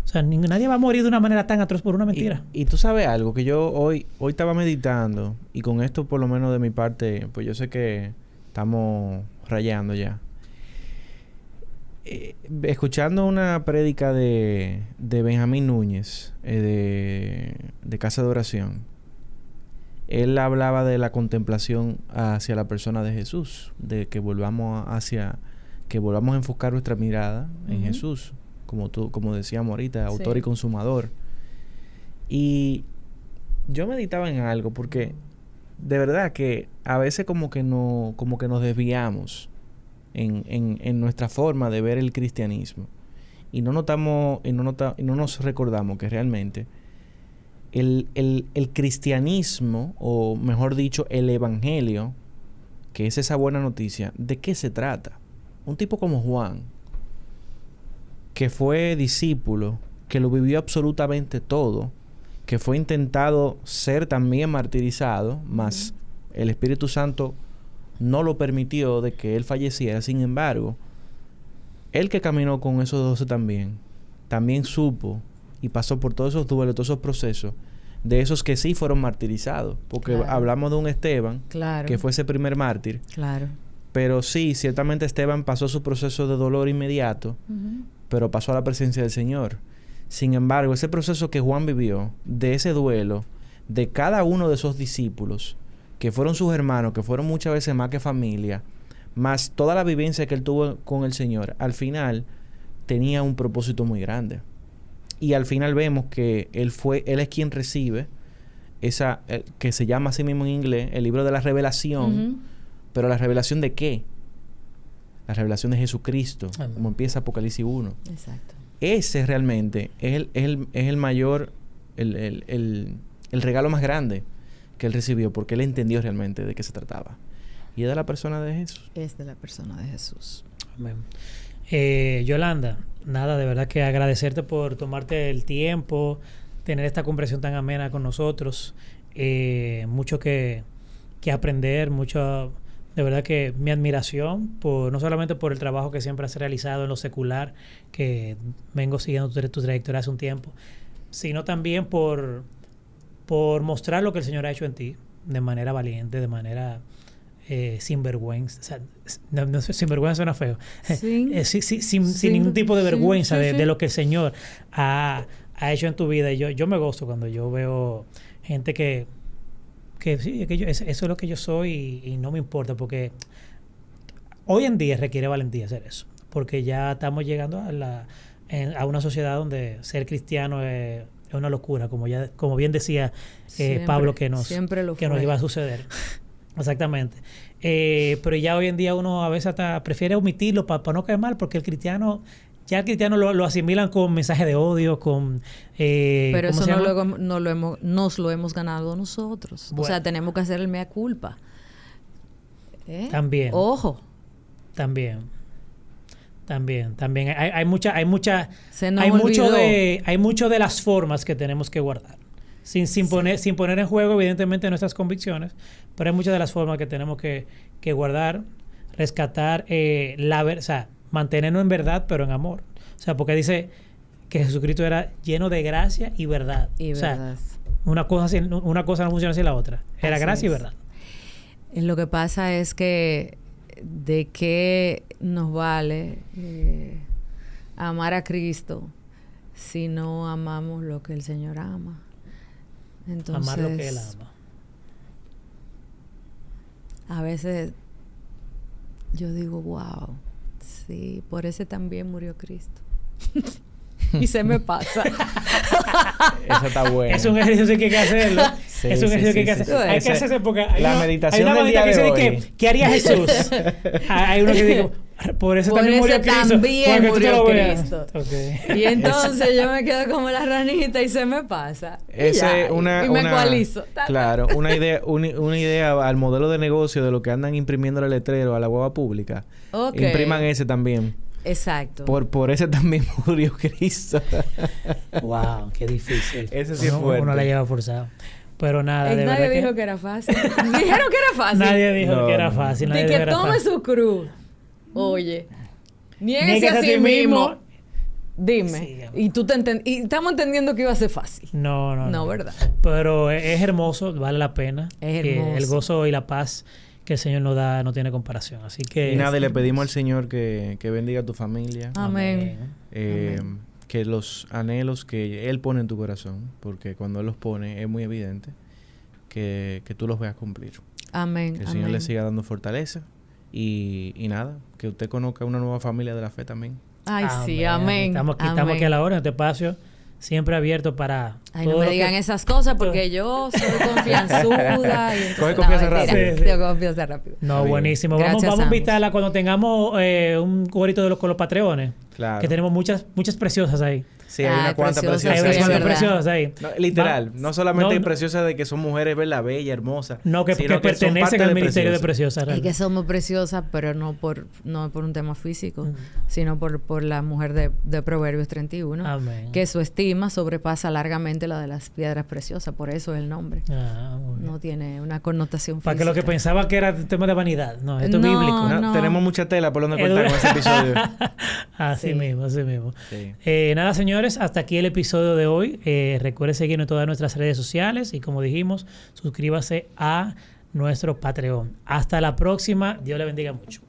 O sea, nadie va a morir de una manera tan atroz por una mentira. Y tú sabes algo que yo hoy estaba meditando, y con esto por lo menos de mi parte, pues yo sé que estamos rayando ya. Escuchando una prédica de Benjamín Núñez, de Casa de Oración, él hablaba de la contemplación hacia la persona de Jesús, de que volvamos a enfocar nuestra mirada en Jesús, como decíamos ahorita, autor y consumador. Y yo meditaba en algo, porque de verdad que a veces como que nos desviamos en nuestra forma de ver el cristianismo y no nos recordamos que realmente el cristianismo, o mejor dicho, el evangelio, que es esa buena noticia, ¿de qué se trata? Un tipo como Juan, que fue discípulo, que lo vivió absolutamente todo, que fue intentado ser también martirizado, mas el Espíritu Santo no lo permitió de que él falleciera. Sin embargo, él que caminó con esos 12 también supo y pasó por todos esos duelos, todos esos procesos, de esos que sí fueron martirizados. Porque hablamos de un Esteban, que fue ese primer mártir. Claro. Pero sí, ciertamente Esteban pasó su proceso de dolor inmediato, pero pasó a la presencia del Señor. Sin embargo, ese proceso que Juan vivió, de ese duelo, de cada uno de esos discípulos, que fueron sus hermanos, que fueron muchas veces más que familia, más toda la vivencia que él tuvo con el Señor, al final tenía un propósito muy grande. Y al final vemos que él es quien recibe esa, que se llama así mismo en inglés, el libro de la revelación. Pero ¿la revelación de qué? La revelación de Jesucristo, como empieza Apocalipsis 1. Exacto. Ese realmente es el mayor, el regalo más grande que él recibió, porque él entendió realmente de qué se trataba. Y es de la persona de Jesús. Es de la persona de Jesús. Amén. Yolanda, nada, de verdad que agradecerte por tomarte el tiempo, tener esta conversación tan amena con nosotros. Mucho que aprender, mucho... De verdad que mi admiración, no solamente por el trabajo que siempre has realizado en lo secular, que vengo siguiendo tu trayectoria hace un tiempo, sino también por mostrar lo que el Señor ha hecho en ti de manera valiente, de manera sin vergüenza. O sea, no sé, sin vergüenza suena feo. Sin ningún tipo de vergüenza de lo que el Señor ha hecho en tu vida. Y yo me gozo cuando yo veo gente que sí, eso es lo que yo soy y no me importa, porque hoy en día requiere valentía hacer eso, porque ya estamos llegando a una sociedad donde ser cristiano es una locura, como bien decía Pablo, que nos iba a suceder. Exactamente. Pero ya hoy en día uno a veces hasta prefiere omitirlo para no caer mal, porque el cristiano lo asimilan con mensajes de odio, con... pero eso nos lo hemos ganado nosotros. Bueno. O sea, tenemos que hacer el mea culpa. También. Ojo. También. Hay mucho de las formas que tenemos que guardar. sin poner en juego, evidentemente, nuestras convicciones, pero hay muchas de las formas que tenemos que guardar, rescatar, o sea, mantenernos en verdad, pero en amor. O sea, porque dice que Jesucristo era lleno de gracia y verdad. Y verdad. O sea, una cosa no funciona sin la otra. Era Así gracia es. y verdad. Lo que pasa es que de qué nos vale amar a Cristo si no amamos lo que el Señor ama. Entonces, amar lo que Él ama. A veces yo digo, wow, sí, por ese también murió Cristo. Y se me pasa. Eso está bueno. Es un ejercicio que hay que hacerlo. Sí, es un ejercicio que hay que hacer. Hay que hacerse porque la meditación hay una del día que de dice hoy. ¿qué haría Jesús? Hay uno que dice, por eso también murió Cristo. También murió Cristo. Okay. Y entonces yo me quedo como la ranita y se me pasa. Y me ecualizo. Claro, una idea al modelo de negocio de lo que andan imprimiendo el letrero a la hueva pública. Okay. Impriman ese también. Exacto. Por ese también murió Cristo. Wow, qué difícil. Ese sí es fuerte. Uno la lleva forzado. Pero nada, de nadie verdad dijo que era fácil. Dijeron que era fácil. Nadie dijo que era fácil. De que tome su cruz. Oye, niéguese a sí mismo. Dime. Sí, y tú y estamos entendiendo que iba a ser fácil. No, ¿verdad? Pero es hermoso, vale la pena. Es hermoso. El gozo y la paz que el Señor nos da no tiene comparación. Así que... Y nada, y le pedimos al Señor que bendiga a tu familia. Amén. Amén. Que los anhelos que Él pone en tu corazón, porque cuando Él los pone es muy evidente, que tú los veas cumplir. Amén. Que el Señor le siga dando fortaleza. Y nada, que usted conozca una nueva familia de la fe también. Ay, sí, amén. Estamos aquí a la hora, en este espacio, siempre abierto para... Ay, no me digan esas cosas porque yo soy confianzuda. Y coge confianza rápido. Tengo confianza rápido. No, buenísimo. Vamos a invitarla cuando tengamos un cubrito con los patreones. Claro. Que tenemos muchas preciosas ahí. Sí, hay una cuanta preciosa. Hay unas cuantas preciosas ahí. No, literal. No solamente preciosas de que son mujeres, ¿verdad? Bellas, hermosas. No, que pertenecen al ministerio de preciosas. Y que somos preciosas, pero no por un tema físico, sino por la mujer de Proverbios 31. Amén. Que su estima sobrepasa largamente la de las piedras preciosas. Por eso es el nombre. No tiene una connotación física. Para que lo que pensaba que era tema de vanidad. No, esto es bíblico. No. Tenemos mucha tela por donde cortar con ese episodio. Así mismo. Sí. Nada, señores, hasta aquí el episodio de hoy. Recuerde seguirnos en todas nuestras redes sociales y, como dijimos, suscríbase a nuestro Patreon. Hasta la próxima. Dios le bendiga mucho.